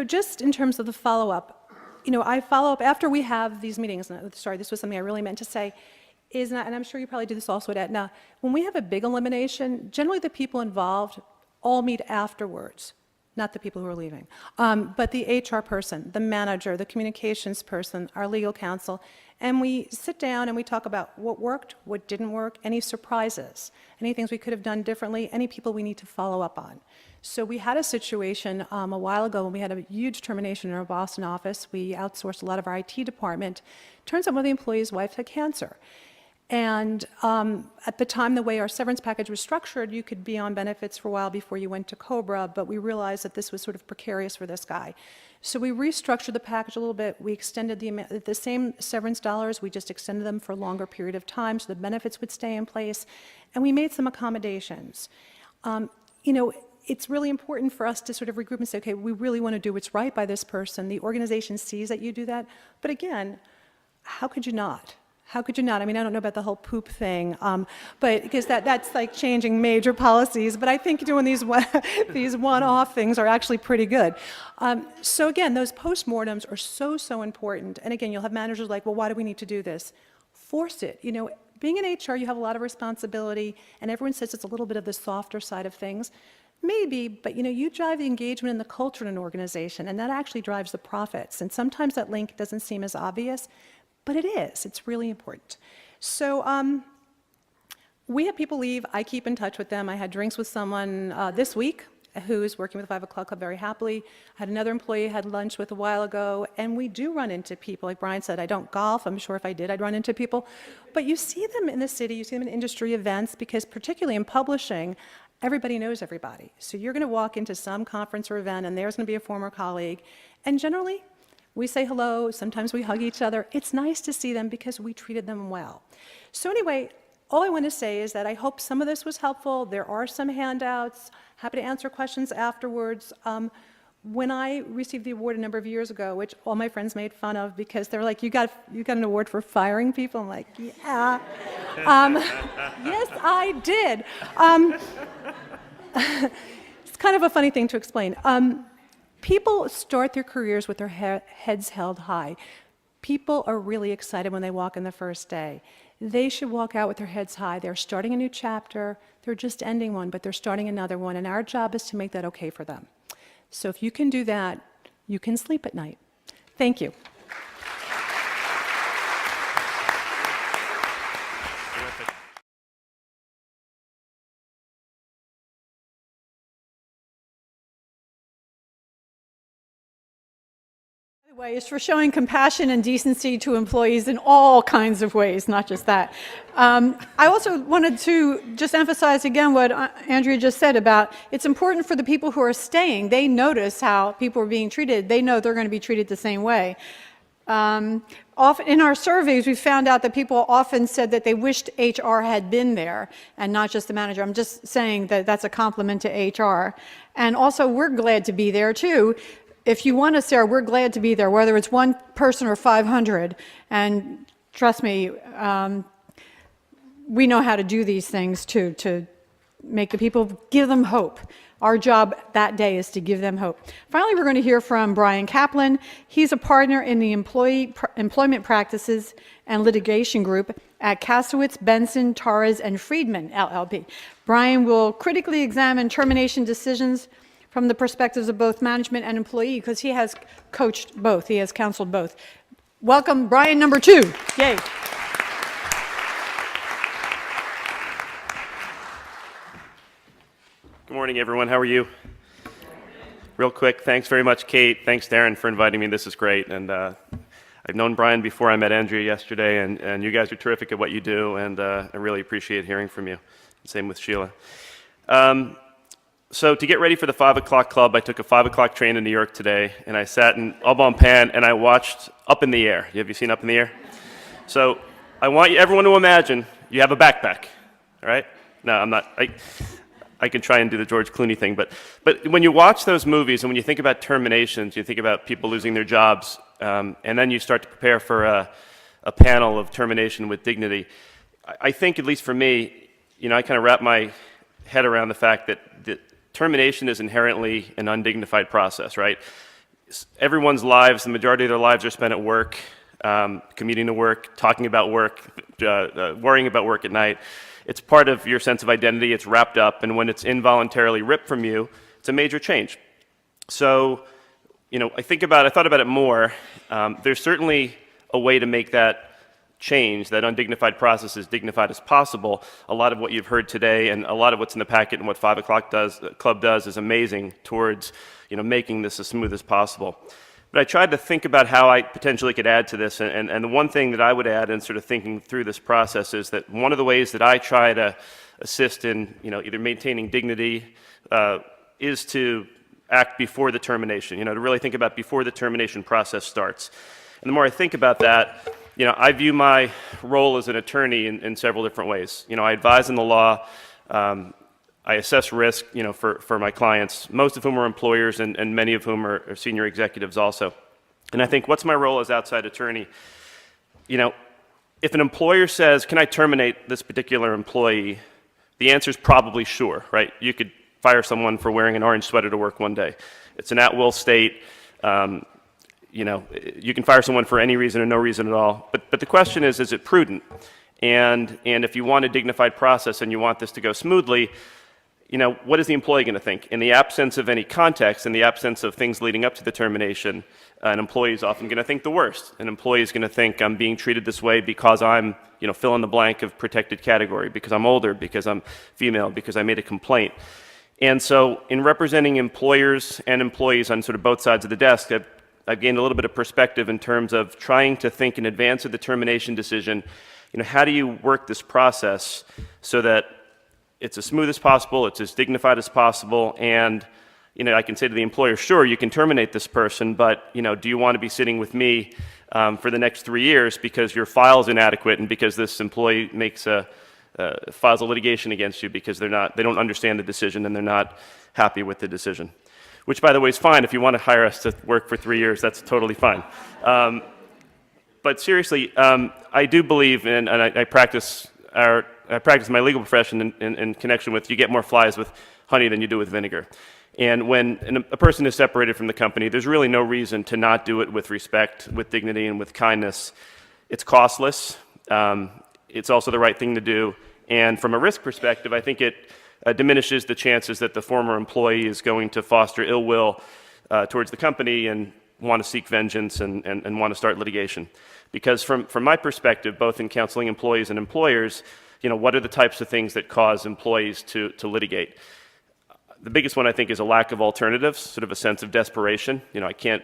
Just in terms of the follow-up, I follow up after we have these meetings. Sorry, this was something I really meant to say. And I'm sure you probably do this also at Aetna. When we have a big elimination, generally the people involved all meet afterwards. not the people who are leaving, but the HR person, the manager, the communications person, our legal counsel, and we sit down and we talk about what worked, what didn't work, any surprises, any things we could have done differently, any people we need to follow up on. So we had a situation a while ago when we had a huge termination in our Boston office. We outsourced a lot of our IT department. Turns out one of the employees' wife had cancer. And at the time, the way our severance package was structured, you could be on benefits for a while before you went to COBRA, but we realized that this was sort of precarious for this guy. So we restructured the package a little bit. We extended the same severance dollars, we just extended them for a longer period of time so the benefits would stay in place, and we made some accommodations. You know, it's really important for us to sort of regroup and say, okay, we really want to do what's right by this person. The organization sees that you do that, but again, how could you not? How could you not? I mean, I don't know about the whole poop thing, but because that's like changing major policies. But I think doing these one-off things are actually pretty good. So again, those postmortems are so important. And again, you'll have managers like, well, why do we need to do this? Force it. You know, being in HR, you have a lot of responsibility, and everyone says it's a little bit of the softer side of things. Maybe, but you know, you drive the engagement and the culture in an organization, and that actually drives the profits. And sometimes that link doesn't seem as obvious. But it is. It's really important. So we have people leave. I keep in touch with them. I had drinks with someone this week who's working with the 5 O'Clock Club very happily. I had another employee I had lunch with a while ago, and we do run into people. Like Brian said, I don't golf. I'm sure if I did, I'd run into people. But you see them in the city. You see them in industry events because particularly in publishing, everybody knows everybody. So you're going to walk into some conference or event, and there's going to be a former colleague. And generally, we say hello, sometimes we hug each other. It's nice to see them because we treated them well. So anyway, all I want to say is that I hope some of this was helpful. There are some handouts. Happy to answer questions afterwards. When I received the award a number of years ago, which all my friends made fun of because they were like, you got an award for firing people? I'm like, yeah. Yes, I did. It's kind of a funny thing to explain. People start their careers with their heads held high. People are really excited when they walk in the first day. They should walk out with their heads high. They're starting a new chapter. They're just ending one, but they're starting another one, and our job is to make that okay for them. So if you can do that, you can sleep at night. Thank you. Way is for showing compassion and decency to employees in all kinds of ways, not just that. I also wanted to just emphasize again what Andrea just said about it's important for the people who are staying. They notice how people are being treated. They know they're going to be treated the same way. Often in our surveys, we found out that people often said that they wished HR had been there and not just the manager. I'm just saying that that's a compliment to HR. And also, we're glad to be there too. If you want us there, we're glad to be there, whether it's one person or 500. And trust me, we know how to do these things too, to make the people, give them hope. Our job that day is to give them hope. Finally, we're going to hear from Brian Kaplan. He's a partner in the Employment Practices and Litigation Group at Kasowitz, Benson, Torres, and Friedman, LLP. Brian will critically examine termination decisions from the perspectives of both management and employee, because he has coached both, he has counseled both. Welcome, Brian number 2. Yay. Good morning, everyone. How are you? Real quick, thanks very much, Kate. Thanks, Darren, for inviting me. This is great. And I've known Brian before I met Andrea yesterday, and you guys are terrific at what you do, and I really appreciate hearing from you. Same with Sheila. So to get ready for the 5 O'Clock Club, I took a 5 o'clock train to New York today, and I sat in Aubon Pan, and I watched Up in the Air. Have you seen Up in the Air? So I want everyone to imagine you have a backpack, all right? No, I'm not. I can try and do the George Clooney thing, but when you watch those movies and when you think about terminations, you think about people losing their jobs, and then you start to prepare for a panel of termination with dignity. I think, at least for me, you know, I kind of wrap my head around the fact that termination is inherently an undignified process, right? Everyone's lives, the majority of their lives are spent at work, commuting to work, talking about work, worrying about work at night. It's part of your sense of identity, it's wrapped up, and when it's involuntarily ripped from you, it's a major change. So, I thought about it more. There's certainly a way to make that change, that undignified process as dignified as possible. A lot of what you've heard today and a lot of what's in the packet and what 5 o'clock club does is amazing towards, making this as smooth as possible. But I tried to think about how I potentially could add to this, and the one thing that I would add in sort of thinking through this process is that one of the ways that I try to assist in, either maintaining dignity is to act before the termination, to really think about before the termination process starts. And the more I think about that, I view my role as an attorney in several different ways. I advise in the law, I assess risk, for my clients, most of whom are employers and many of whom are senior executives also. And I think, what's my role as outside attorney? If an employer says, can I terminate this particular employee, the answer is probably sure, right? You could fire someone for wearing an orange sweater to work one day. It's an at-will state. You can fire someone for any reason or no reason at all. But the question is it prudent? And if you want a dignified process and you want this to go smoothly, what is the employee going to think? In the absence of any context, in the absence of things leading up to the termination, an employee is often going to think the worst. An employee is going to think, I'm being treated this way because I'm, fill in the blank of protected category, because I'm older, because I'm female, because I made a complaint. And so in representing employers and employees on sort of both sides of the desk, I've gained a little bit of perspective in terms of trying to think in advance of the termination decision, how do you work this process so that it's as smooth as possible, it's as dignified as possible, and I can say to the employer, sure, you can terminate this person, but do you want to be sitting with me for the next 3 years because your file is inadequate and because this employee files a litigation against you because they don't understand the decision and they're not happy with the decision. Which, by the way, is fine. If you want to hire us to work for 3 years, that's totally fine. But seriously, I do believe, and I practice my legal profession in connection with, you get more flies with honey than you do with vinegar. And when a person is separated from the company, there's really no reason to not do it with respect, with dignity, and with kindness. It's costless. It's also the right thing to do. And from a risk perspective, I think it diminishes the chances that the former employee is going to foster ill will towards the company and want to seek vengeance and want to start litigation. Because from my perspective, both in counseling employees and employers, what are the types of things that cause employees to litigate? The biggest one, I think, is a lack of alternatives, sort of a sense of desperation. I can't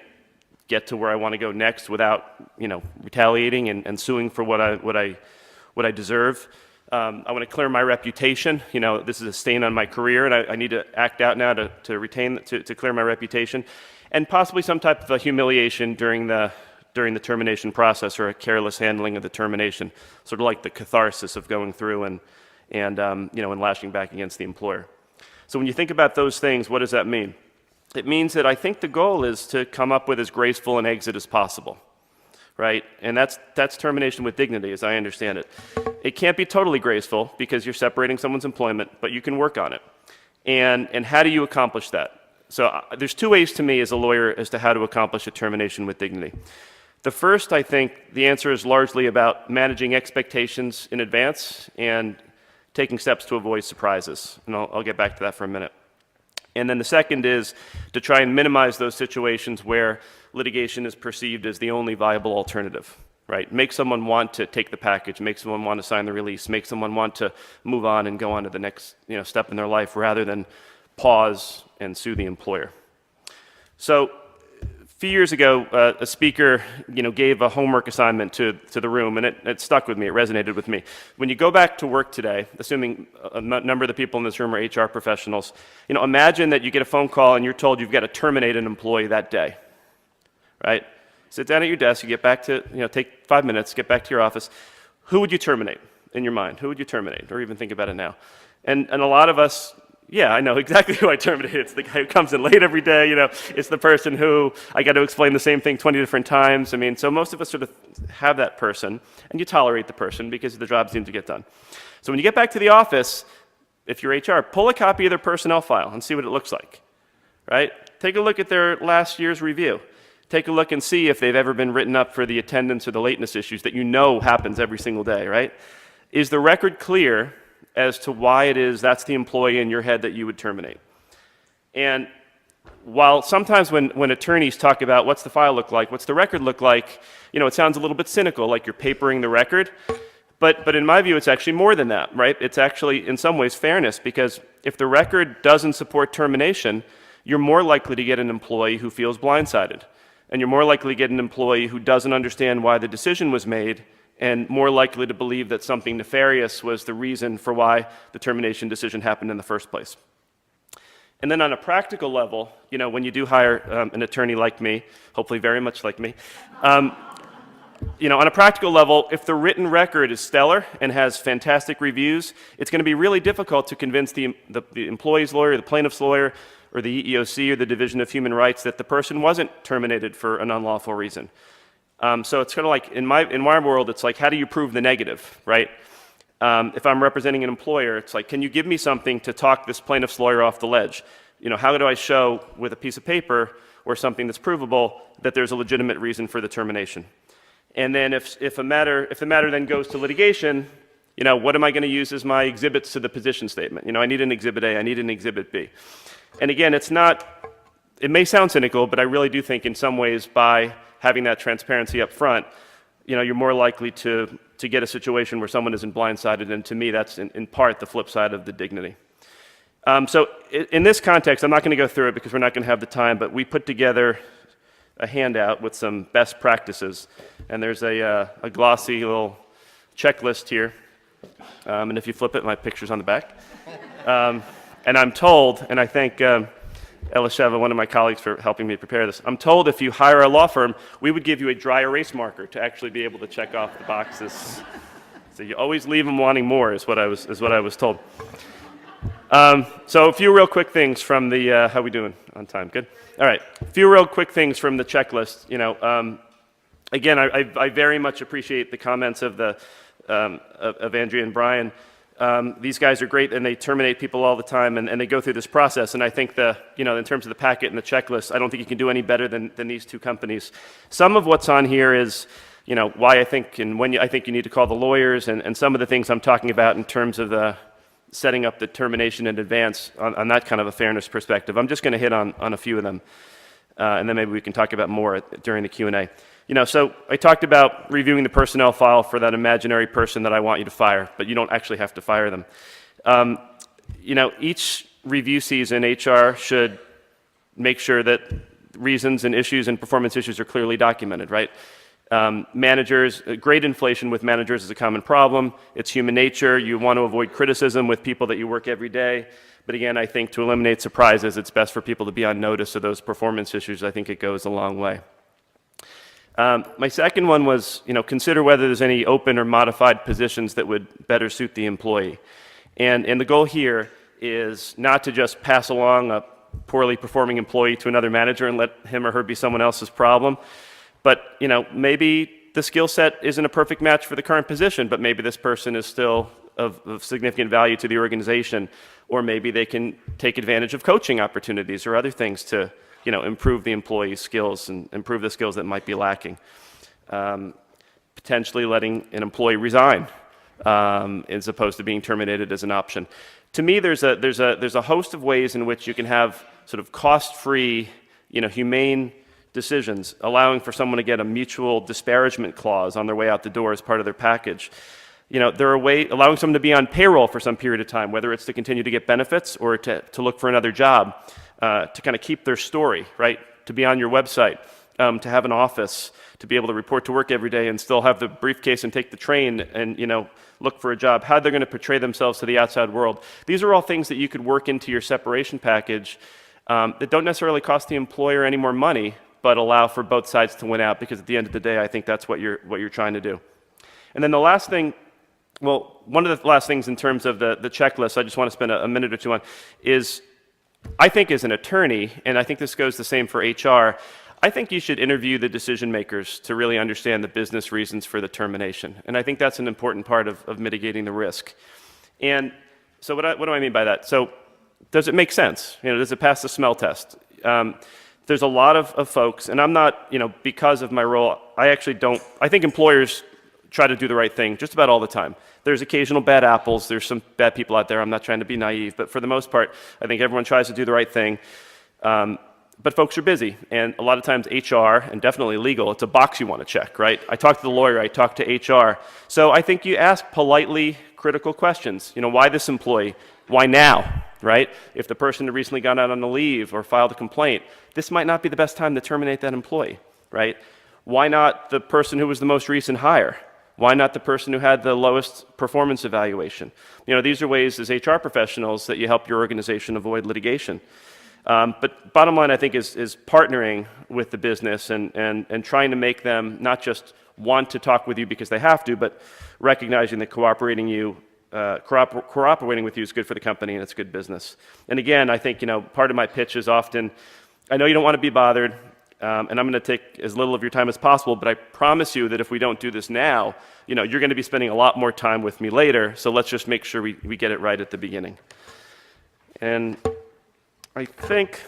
get to where I want to go next without, retaliating and suing for what I deserve. I want to clear my reputation. This is a stain on my career, and I need to act out now to clear my reputation, and possibly some type of a humiliation during the termination process, or a careless handling of the termination, sort of like the catharsis of going through and lashing back against the employer. So when you think about those things, what does that mean? It means that I think the goal is to come up with as graceful an exit as possible. Right? And that's termination with dignity, as I understand it. It can't be totally graceful because you're separating someone's employment, but you can work on it. And how do you accomplish that? So there's 2 ways to me as a lawyer as to how to accomplish a termination with dignity. The first, I think, the answer is largely about managing expectations in advance and taking steps to avoid surprises. And I'll get back to that for a minute. And then the second is to try and minimize those situations where litigation is perceived as the only viable alternative, right? Make someone want to take the package, make someone want to sign the release, make someone want to move on and go on to the next step in their life rather than pause and sue the employer. So a few years ago, a speaker gave a homework assignment to the room, and it stuck with me, it resonated with me. When you go back to work today, assuming a number of the people in this room are HR professionals, imagine that you get a phone call and you're told you've got to terminate an employee that day. Right? Sit down at your desk, you get back to, take 5 minutes, get back to your office. Who would you terminate in your mind? Who would you terminate? Or even think about it now. And a lot of us, yeah, I know exactly who I terminate. It's the guy who comes in late every day, it's the person who I got to explain the same thing 20 different times. So most of us sort of have that person, and you tolerate the person because the job seems to get done. So when you get back to the office, if you're HR, pull a copy of their personnel file and see what it looks like, right? Take a look at their last year's review. Take a look and see if they've ever been written up for the attendance or the lateness issues that happens every single day, right? Is the record clear as to why it is that's the employee in your head that you would terminate? And while sometimes when attorneys talk about what's the file look like, what's the record look like, it sounds a little bit cynical, like you're papering the record. But in my view, it's actually more than that, right? It's actually, in some ways, fairness, because if the record doesn't support termination, you're more likely to get an employee who feels blindsided. And you're more likely to get an employee who doesn't understand why the decision was made, and more likely to believe that something nefarious was the reason for why the termination decision happened in the first place. And then on a practical level, when you do hire an attorney like me, hopefully very much like me, on a practical level, if the written record is stellar and has fantastic reviews, it's going to be really difficult to convince the employee's lawyer, the plaintiff's lawyer, or the EEOC or the Division of Human Rights that the person wasn't terminated for an unlawful reason. So it's kind of like, in my world, it's like, how do you prove the negative, right? If I'm representing an employer, it's like, can you give me something to talk this plaintiff's lawyer off the ledge? How do I show with a piece of paper or something that's provable that there's a legitimate reason for the termination? And then if the matter then goes to litigation, what am I going to use as my exhibits to the position statement? I need an exhibit A, I need an exhibit B. And again, it may sound cynical, but I really do think in some ways by having that transparency up front, you're more likely to get a situation where someone isn't blindsided, and to me that's in part the flip side of the dignity. So in this context, I'm not going to go through it because we're not going to have the time, but we put together a handout with some best practices, and there's a glossy little checklist here, and if you flip it, my picture's on the back. And I'm told, and I thank Elisheva, one of my colleagues, for helping me prepare this. I'm told if you hire a law firm, we would give you a dry erase marker to actually be able to check off the boxes. So you always leave them wanting more, is what I was told. So a few real quick things from the, how we doing on time? Good? All right. A few real quick things from the checklist. Again, I very much appreciate the comments of Andrea and Brian. These guys are great, and they terminate people all the time, and they go through this process. And I think in terms of the packet and the checklist, I don't think you can do any better than these two companies. Some of what's on here is, why I think and when I think you need to call the lawyers, and some of the things I'm talking about in terms of the setting up the termination in advance on that kind of a fairness perspective. I'm just going to hit on a few of them, and then maybe we can talk about more during the Q&A. So I talked about reviewing the personnel file for that imaginary person that I want you to fire, but you don't actually have to fire them. Each review season, HR should make sure that reasons and issues and performance issues are clearly documented, right? Managers, grade inflation with managers is a common problem. It's human nature. You want to avoid criticism with people that you work every day. But again, I think to eliminate surprises, it's best for people to be on notice of those performance issues. I think it goes a long way. My second one was, consider whether there's any open or modified positions that would better suit the employee. And the goal here is not to just pass along a poorly performing employee to another manager and let him or her be someone else's problem. But, maybe the skill set isn't a perfect match for the current position, but maybe this person is still of significant value to the organization, or maybe they can take advantage of coaching opportunities or other things to improve the employee's skills and improve the skills that might be lacking. Potentially letting an employee resign as opposed to being terminated as an option. To me, there's a host of ways in which you can have sort of cost-free, humane decisions, allowing for someone to get a mutual disparagement clause on their way out the door as part of their package. There are ways, allowing someone to be on payroll for some period of time, whether it's to continue to get benefits or to look for another job, to kind of keep their story, right? To be on your website, to have an office, to be able to report to work every day and still have the briefcase and take the train and, look for a job, how they're going to portray themselves to the outside world. These are all things that you could work into your separation package that don't necessarily cost the employer any more money, but allow for both sides to win out, because at the end of the day, I think that's what you're trying to do. And then the last thing, one of the last things in terms of the checklist I just want to spend a minute or two on is, I think as an attorney, and I think this goes the same for HR, I think you should interview the decision makers to really understand the business reasons for the termination. And I think that's an important part of mitigating the risk. And so what do I mean by that? So does it make sense? Does it pass the smell test? There's a lot of folks, and I'm not, because of my role, I think employers try to do the right thing just about all the time. There's occasional bad apples, there's some bad people out there, I'm not trying to be naive, but for the most part, I think everyone tries to do the right thing. But folks are busy, and a lot of times HR and definitely legal, it's a box you want to check, right? I talk to the lawyer, I talk to HR. So I think you ask politely critical questions. Why this employee? Why now, right? If the person had recently gone out on a leave or filed a complaint, this might not be the best time to terminate that employee, right? Why not the person who was the most recent hire? Why not the person who had the lowest performance evaluation? These are ways as HR professionals that you help your organization avoid litigation. But bottom line, I think, is partnering with the business and trying to make them not just want to talk with you because they have to, but recognizing that cooperating with you is good for the company and it's good business. And again, I think, part of my pitch is often, I know you don't want to be bothered, and I'm going to take as little of your time as possible, but I promise you that if we don't do this now, you're going to be spending a lot more time with me later, so let's just make sure we get it right at the beginning. And I think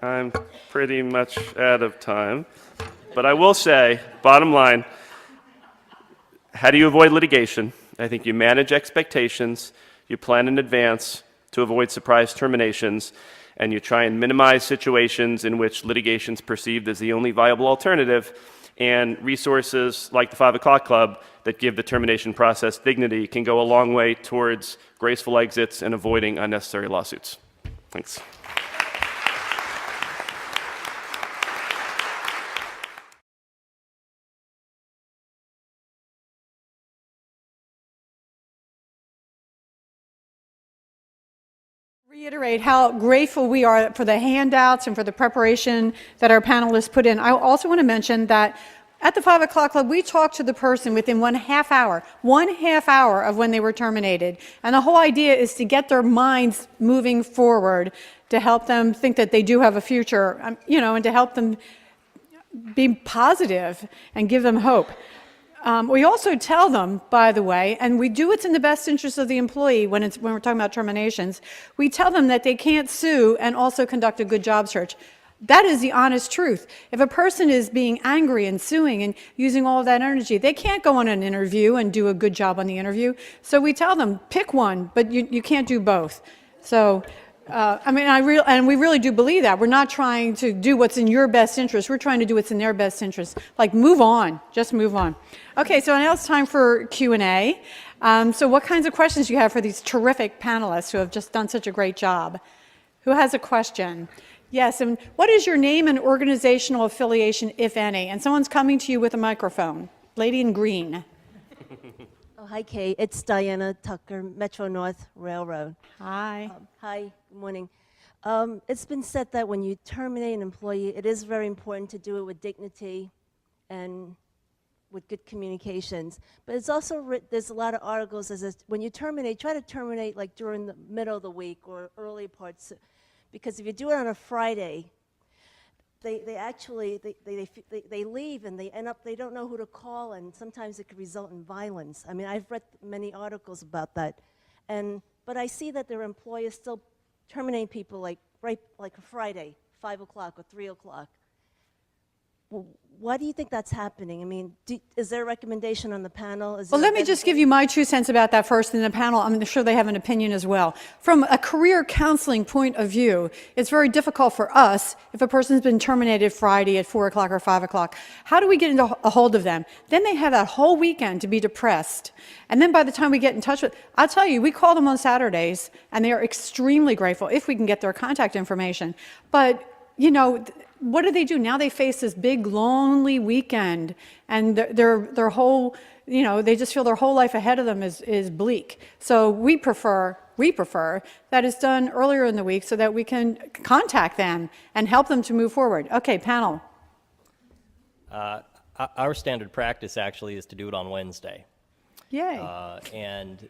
I'm pretty much out of time, but I will say, bottom line, how do you avoid litigation? I think you manage expectations, you plan in advance to avoid surprise terminations, and you try and minimize situations in which litigation is perceived as the only viable alternative, and resources like the 5 o'clock club that give the termination process dignity can go a long way towards graceful exits and avoiding unnecessary lawsuits. Thanks. Reiterate how grateful we are for the handouts and for the preparation that our panelists put in. I also want to mention that at the 5 o'clock club, we talked to the person within 1/2 hour of when they were terminated. And the whole idea is to get their minds moving forward, to help them think that they do have a future, and to help them be positive and give them hope. We also tell them, by the way, and we do what's in the best interest of the employee when we're talking about terminations, we tell them that they can't sue and also conduct a good job search. That is the honest truth. If a person is being angry and suing and using all of that energy, they can't go on an interview and do a good job on the interview. So we tell them, pick one, but you can't do both. So, we really do believe that. We're not trying to do what's in your best interest. We're trying to do what's in their best interest. Like, move on. Just move on. Okay, so now it's time for Q&A. So what kinds of questions do you have for these terrific panelists who have just done such a great job? Who has a question? Yes, and what is your name and organizational affiliation, if any? And someone's coming to you with a microphone. Lady in green. Oh, hi, Kate. It's Diana Tucker, Metro North Railroad. Hi. Hi, good morning. It's been said that when you terminate an employee, it is very important to do it with dignity and with good communications. But it's also, there's a lot of articles that says when you terminate, try to terminate like during the middle of the week or early parts. Because if you do it on a Friday, they actually leave and they don't know who to call, and sometimes it could result in violence. I mean, I've read many articles about that, but I see that their employers still terminate people like a Friday, 5 o'clock or 3 o'clock. Well, why do you think that's happening? I mean, is there a recommendation on the panel? Well, let me just give you my 2 cents about that first, and the panel, I'm sure they have an opinion as well. From a career counseling point of view, it's very difficult for us if a person's been terminated Friday at 4 o'clock or 5 o'clock. How do we get a hold of them? Then they have that whole weekend to be depressed. And then by the time we get in touch with, I'll tell you, we call them on Saturdays, and they are extremely grateful if we can get their contact information. But, what do? Now they face this big, lonely weekend, and their whole, they just feel their whole life ahead of them is bleak. So we prefer that it's done earlier in the week so that we can contact them and help them to move forward. Okay, panel. Our standard practice actually is to do it on Wednesday. Yay. And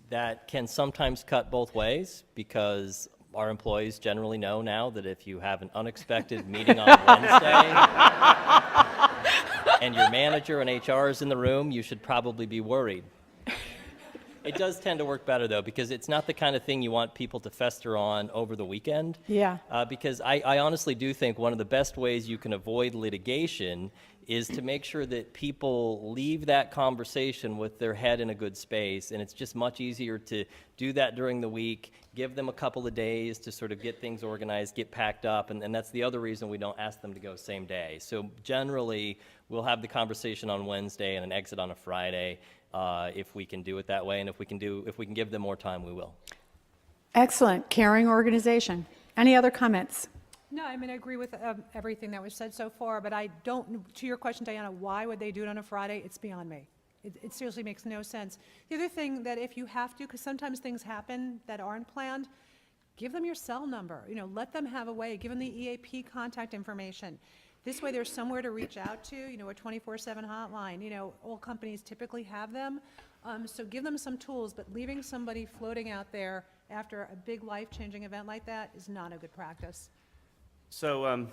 that can sometimes cut both ways because our employees generally know now that if you have an unexpected meeting on Wednesday and your manager and HR is in the room, you should probably be worried. It does tend to work better, though, because it's not the kind of thing you want people to fester on over the weekend. Yeah. Because I honestly do think one of the best ways you can avoid litigation is to make sure that people leave that conversation with their head in a good space. And it's just much easier to do that during the week, give them a couple of days to sort of get things organized, get packed up. And that's the other reason we don't ask them to go same day. So generally, we'll have the conversation on Wednesday and an exit on a Friday, if we can do it that way. And if we can give them more time, we will. Excellent, caring organization. Any other comments? No, I mean, I agree with everything that was said so far, but I don't, to your question, Diana, why would they do it on a Friday? It's beyond me. It seriously makes no sense. The other thing that if you have to, because sometimes things happen that aren't planned, give them your cell number. You know, let them have a way. Give them the EAP contact information. This way there's somewhere to reach out to, you know, a 24/7 hotline. You know, all companies typically have them. So give them some tools, but leaving somebody floating out there after a big life-changing event like that is not a good practice. So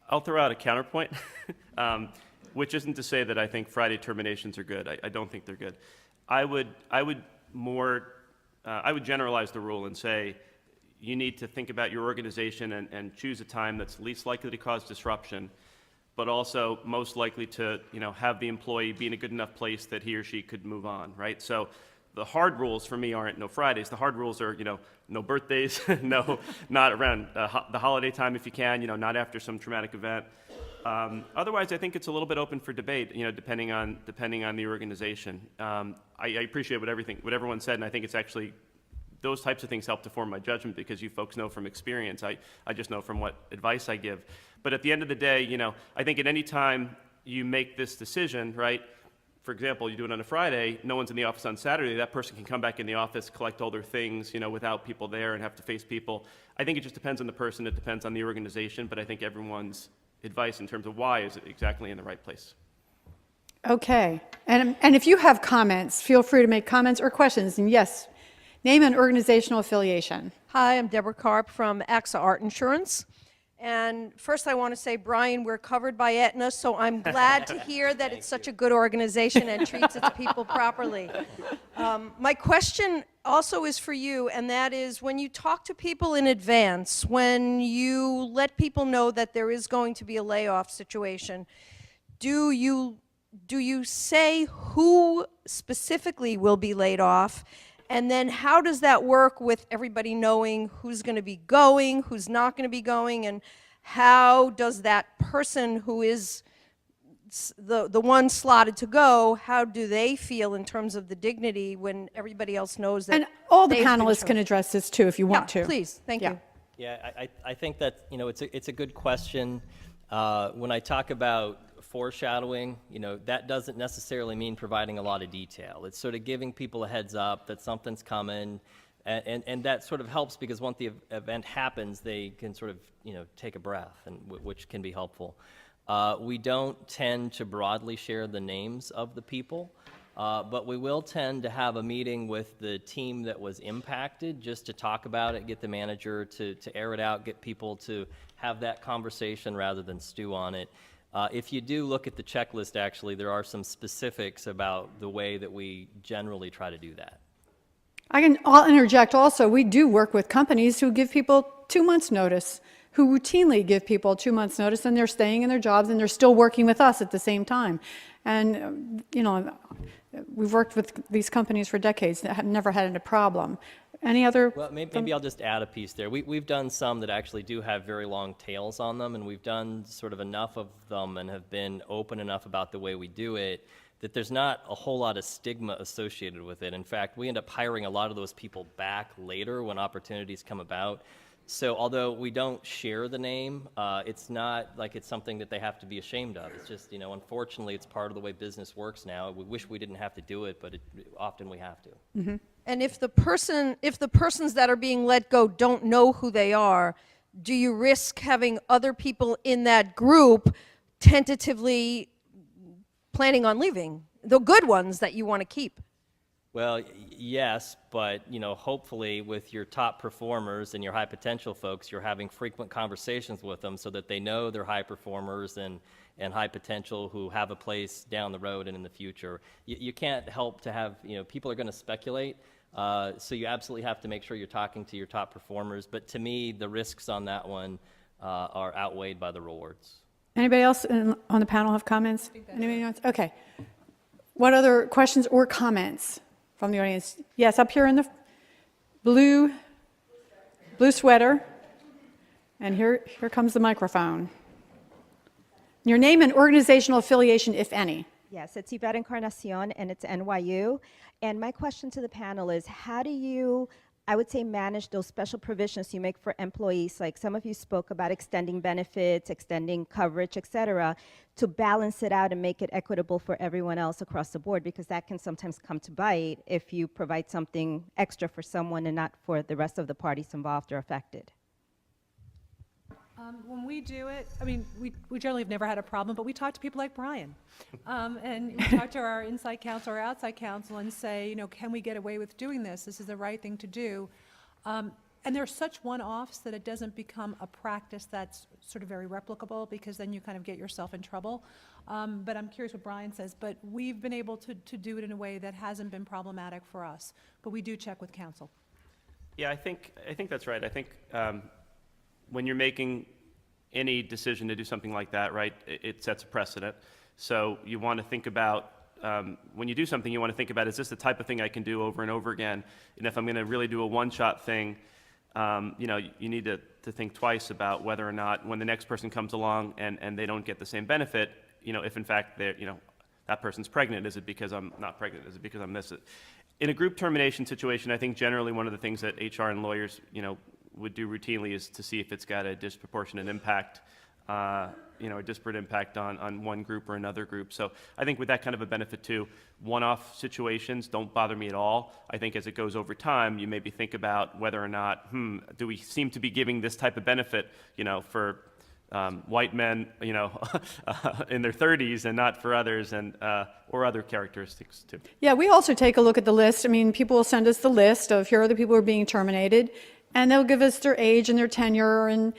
I'll throw out a counterpoint, which isn't to say that I think Friday terminations are good. I don't think they're good. I would generalize the rule and say you need to think about your organization and choose a time that's least likely to cause disruption, but also most likely to, you know, have the employee be in a good enough place that he or she could move on, right? So the hard rules for me aren't no Fridays. The hard rules are, you know, no birthdays, no, not around the holiday time if you can, you know, not after some traumatic event. Otherwise, I think it's a little bit open for debate, you know, depending on the organization. I appreciate what everyone said, and I think it's actually those types of things help to form my judgment because you folks know from experience. I just know from what advice I give. But at the end of the day, you know, I think at any time you make this decision, right? For example, you do it on a Friday, no one's in the office on Saturday, that person can come back in the office, collect all their things, you know, without people there and have to face people. I think it just depends on the person, it depends on the organization, but I think everyone's advice in terms of why is exactly in the right place. Okay, and if you have comments, feel free to make comments or questions, and yes, name an organizational affiliation. Hi, I'm Deborah Karp from AXA Art Insurance. And first I want to say, Brian, we're covered by Aetna, so I'm glad to hear that it's such a good organization and treats its people properly. My question also is for you, and that is when you talk to people in advance, when you let people know that there is going to be a layoff situation, do you say who specifically will be laid off? And then how does that work with everybody knowing who's going to be going, who's not going to be going, and how does that person who is the one slotted to go, how do they feel in terms of the dignity when everybody else knows that? And all the they've been panelists can chosen? address this too if you want to. Please, thank you. Yeah, I think that, you know, it's a good question. When I talk about foreshadowing, you know, that doesn't necessarily mean providing a lot of detail. It's sort of giving people a heads up that something's coming, and that sort of helps because once the event happens, they can sort of, you know, take a breath, and which can be helpful. We don't tend to broadly share the names of the people, but we will tend to have a meeting with the team that was impacted just to talk about it, get the manager to air it out, get people to have that conversation rather than stew on it. If you do look at the checklist, actually, there are some specifics about the way that we generally try to do that. I'll interject also, we do work with companies who give people 2 months' notice, who routinely give people 2 months' notice, and they're staying in their jobs and they're still working with us at the same time. And, you know, we've worked with these companies for decades that have never had a problem. Any other? Well, maybe I'll just add a piece there. We've done some that actually do have very long tails on them, and we've done sort of enough of them and have been open enough about the way we do it that there's not a whole lot of stigma associated with it. In fact, we end up hiring a lot of those people back later when opportunities come about. So although we don't share the name, it's not like it's something that they have to be ashamed of. It's just, you know, unfortunately, it's part of the way business works now. We wish we didn't have to do it, but often we have to. Mm-hmm. And if the persons that are being let go don't know who they are, do you risk having other people in that group tentatively planning on leaving, the good ones that you want to keep? Well, yes, but hopefully with your top performers and your high potential folks, you're having frequent conversations with them so that they know they're high performers and high potential who have a place down the road and in the future. You can't help to have, people are going to speculate, so you absolutely have to make sure you're talking to your top performers. But to me, the risks on that one are outweighed by the rewards. Anybody else on the panel have comments? Anybody else? Okay. What other questions or comments from the audience? Yes, up here in the blue sweater. And here comes the microphone. Your name and organizational affiliation, if any. Yes, it's Yvette Encarnacion, and it's NYU. And my question to the panel is, how do you, I would say, manage those special provisions you make for employees? Like some of you spoke about extending benefits, extending coverage, et cetera, to balance it out and make it equitable for everyone else across the board, because that can sometimes come to bite if you provide something extra for someone and not for the rest of the parties involved or affected. When we do it, I mean, we generally have never had a problem, but we talk to people like Brian. And we talk to our inside counsel or outside counsel and say, can we get away with doing this? This is the right thing to do. And they're such one-offs that it doesn't become a practice that's sort of very replicable, because then you kind of get yourself in trouble. But I'm curious what Brian says. But we've been able to do it in a way that hasn't been problematic for us. But we do check with counsel. Yeah, I think that's right. I think when you're making any decision to do something like that, right, it sets a precedent. So you want to think about, when you do something, you want to think about, is this the type of thing I can do over and over again? And if I'm going to really do a one-shot thing, you need to think twice about whether or not, when the next person comes along and they don't get the same benefit, if in fact that person's pregnant, is it because I'm not pregnant? Is it because I'm this? In a group termination situation, I think generally one of the things that HR and lawyers, would do routinely is to see if it's got a disproportionate impact, a disparate impact on one group or another group. So I think with that kind of a benefit too, one-off situations don't bother me at all. I think as it goes over time, you maybe think about whether or not, do we seem to be giving this type of benefit, for white men, in their 30s and not for others, and or other characteristics too. Yeah, we also take a look at the list. I mean, people will send us the list of here are the people who are being terminated, and they'll give us their age and their tenure, and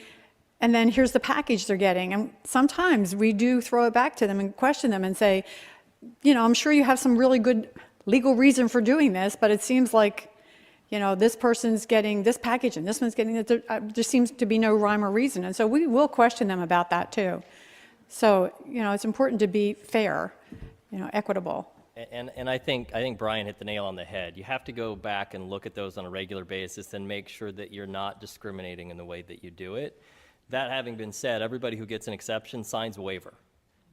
then here's the package they're getting. And sometimes we do throw it back to them and question them and say, I'm sure you have some really good legal reason for doing this, but it seems like, this person's getting this package and this one's getting it. There seems to be no rhyme or reason. And so we will question them about that too. So, it's important to be fair, equitable. And I think Brian hit the nail on the head. You have to go back and look at those on a regular basis and make sure that you're not discriminating in the way that you do it. That having been said, everybody who gets an exception signs a waiver.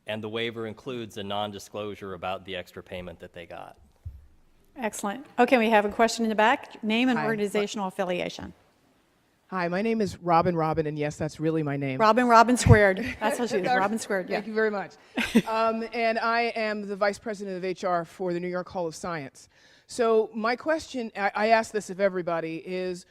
And the waiver includes a non-disclosure about the extra payment that they got. Excellent. Okay, we have a question in the back. Name and Hi. organizational affiliation. Hi, my name is Robin, and yes, that's really my name. Robin squared. That's how she is, Robin squared, yeah. Thank you very much. And I am the Vice President of HR for the New York Hall of Science. So my question, I ask this of everybody, is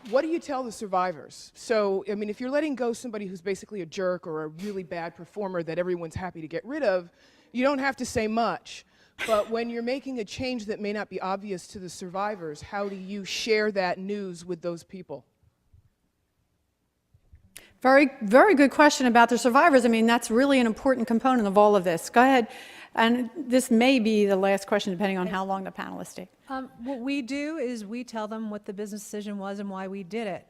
what do you tell the survivors? So, I mean, if you're letting go somebody who's basically a jerk or a really bad performer that everyone's happy to get rid of, you don't have to say much. But when you're making a change that may not be obvious to the survivors, how do you share that news with those people? Very, very good question about the survivors. I mean, that's really an important component of all of this. Go ahead. And this may be the last question, depending on how long the panelists take. What we do is we tell them what the business decision was and why we did it.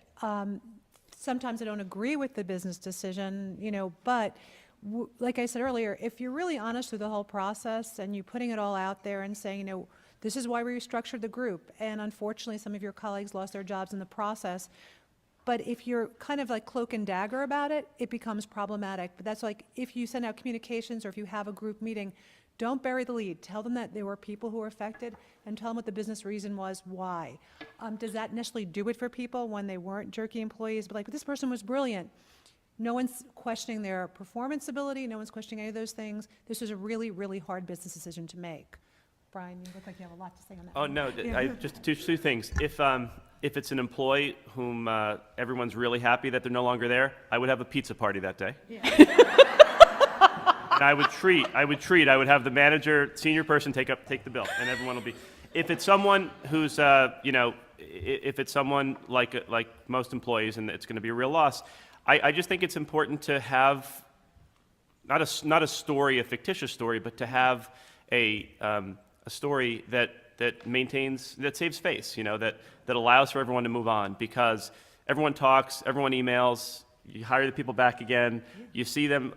Sometimes I don't agree with the business decision, but like I said earlier, if you're really honest through the whole process and you're putting it all out there and saying, this is why we restructured the group, and unfortunately some of your colleagues lost their jobs in the process, but if you're kind of like cloak and dagger about it, it becomes problematic. But that's like if you send out communications or if you have a group meeting, don't bury the lead. Tell them that there were people who were affected and tell them what the business reason was, why. Does that necessarily do it for people when they weren't jerky employees? But this person was brilliant. No one's questioning their performance ability. No one's questioning any of those things. This was a really, really hard business decision to make. Brian, you look like you have a lot to say on that. Oh, no, just two things. If it's an employee whom everyone's really happy that they're no longer there, I would have a pizza party that day. Yeah. And I would have the manager, senior person take the bill, and everyone will be. if it's someone who's, if it's someone like most employees, and it's going to be a real loss, I just think it's important to have not a story, a fictitious story, but to have a story that saves face, that allows for everyone to move on, because everyone talks, everyone emails, you hire the people back again, you see them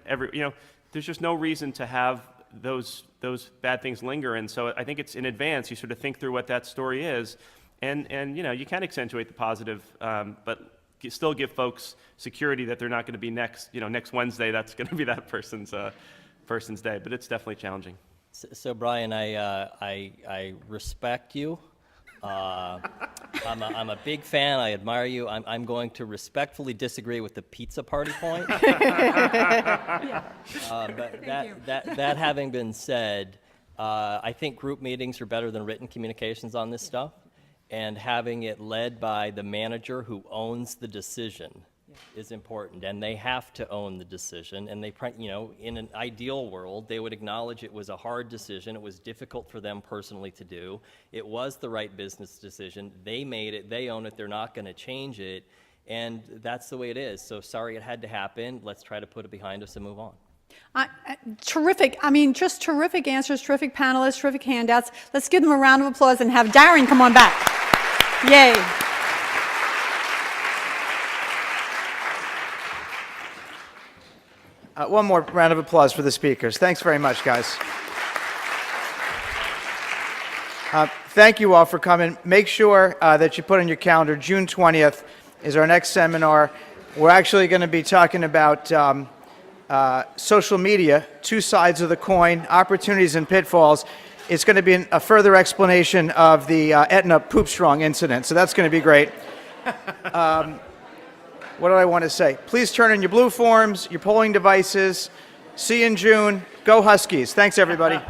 there's just no reason to have those bad things linger. And so I think it's in advance, you sort of think through what that story is, and you can accentuate the positive, but still give folks security that they're not going to be next Wednesday, that's going to be that person's day. But it's definitely challenging. So Brian, I respect you. I'm a big fan. I admire you. I'm going to respectfully disagree with the pizza party point. But that having been said, I think group meetings are better than written communications on this stuff, and having it led by the manager who owns the decision is important, and they have to own the decision. And they, in an ideal world, they would acknowledge it was a hard decision. It was difficult for them personally to do. It was the right business decision. They made it. They own it. They're not going to change it, and that's the way it is. So sorry it had to happen. Let's try to put it behind us and move on. Terrific. I mean, just terrific answers, terrific panelists, terrific handouts. Let's give them a round of applause and have Darren come on back. Yay. One more round of applause for the speakers. Thanks very much, guys. Thank you all for coming. Make sure that you put on your calendar, June 20th is our next seminar. We're actually going to be talking about social media, two sides of the coin, opportunities and pitfalls. It's going to be a further explanation of the Aetna poop strong incident, so that's going to be great. What do I want to say? Please turn in your blue forms, your polling devices. See you in June. Go Huskies. Thanks, everybody.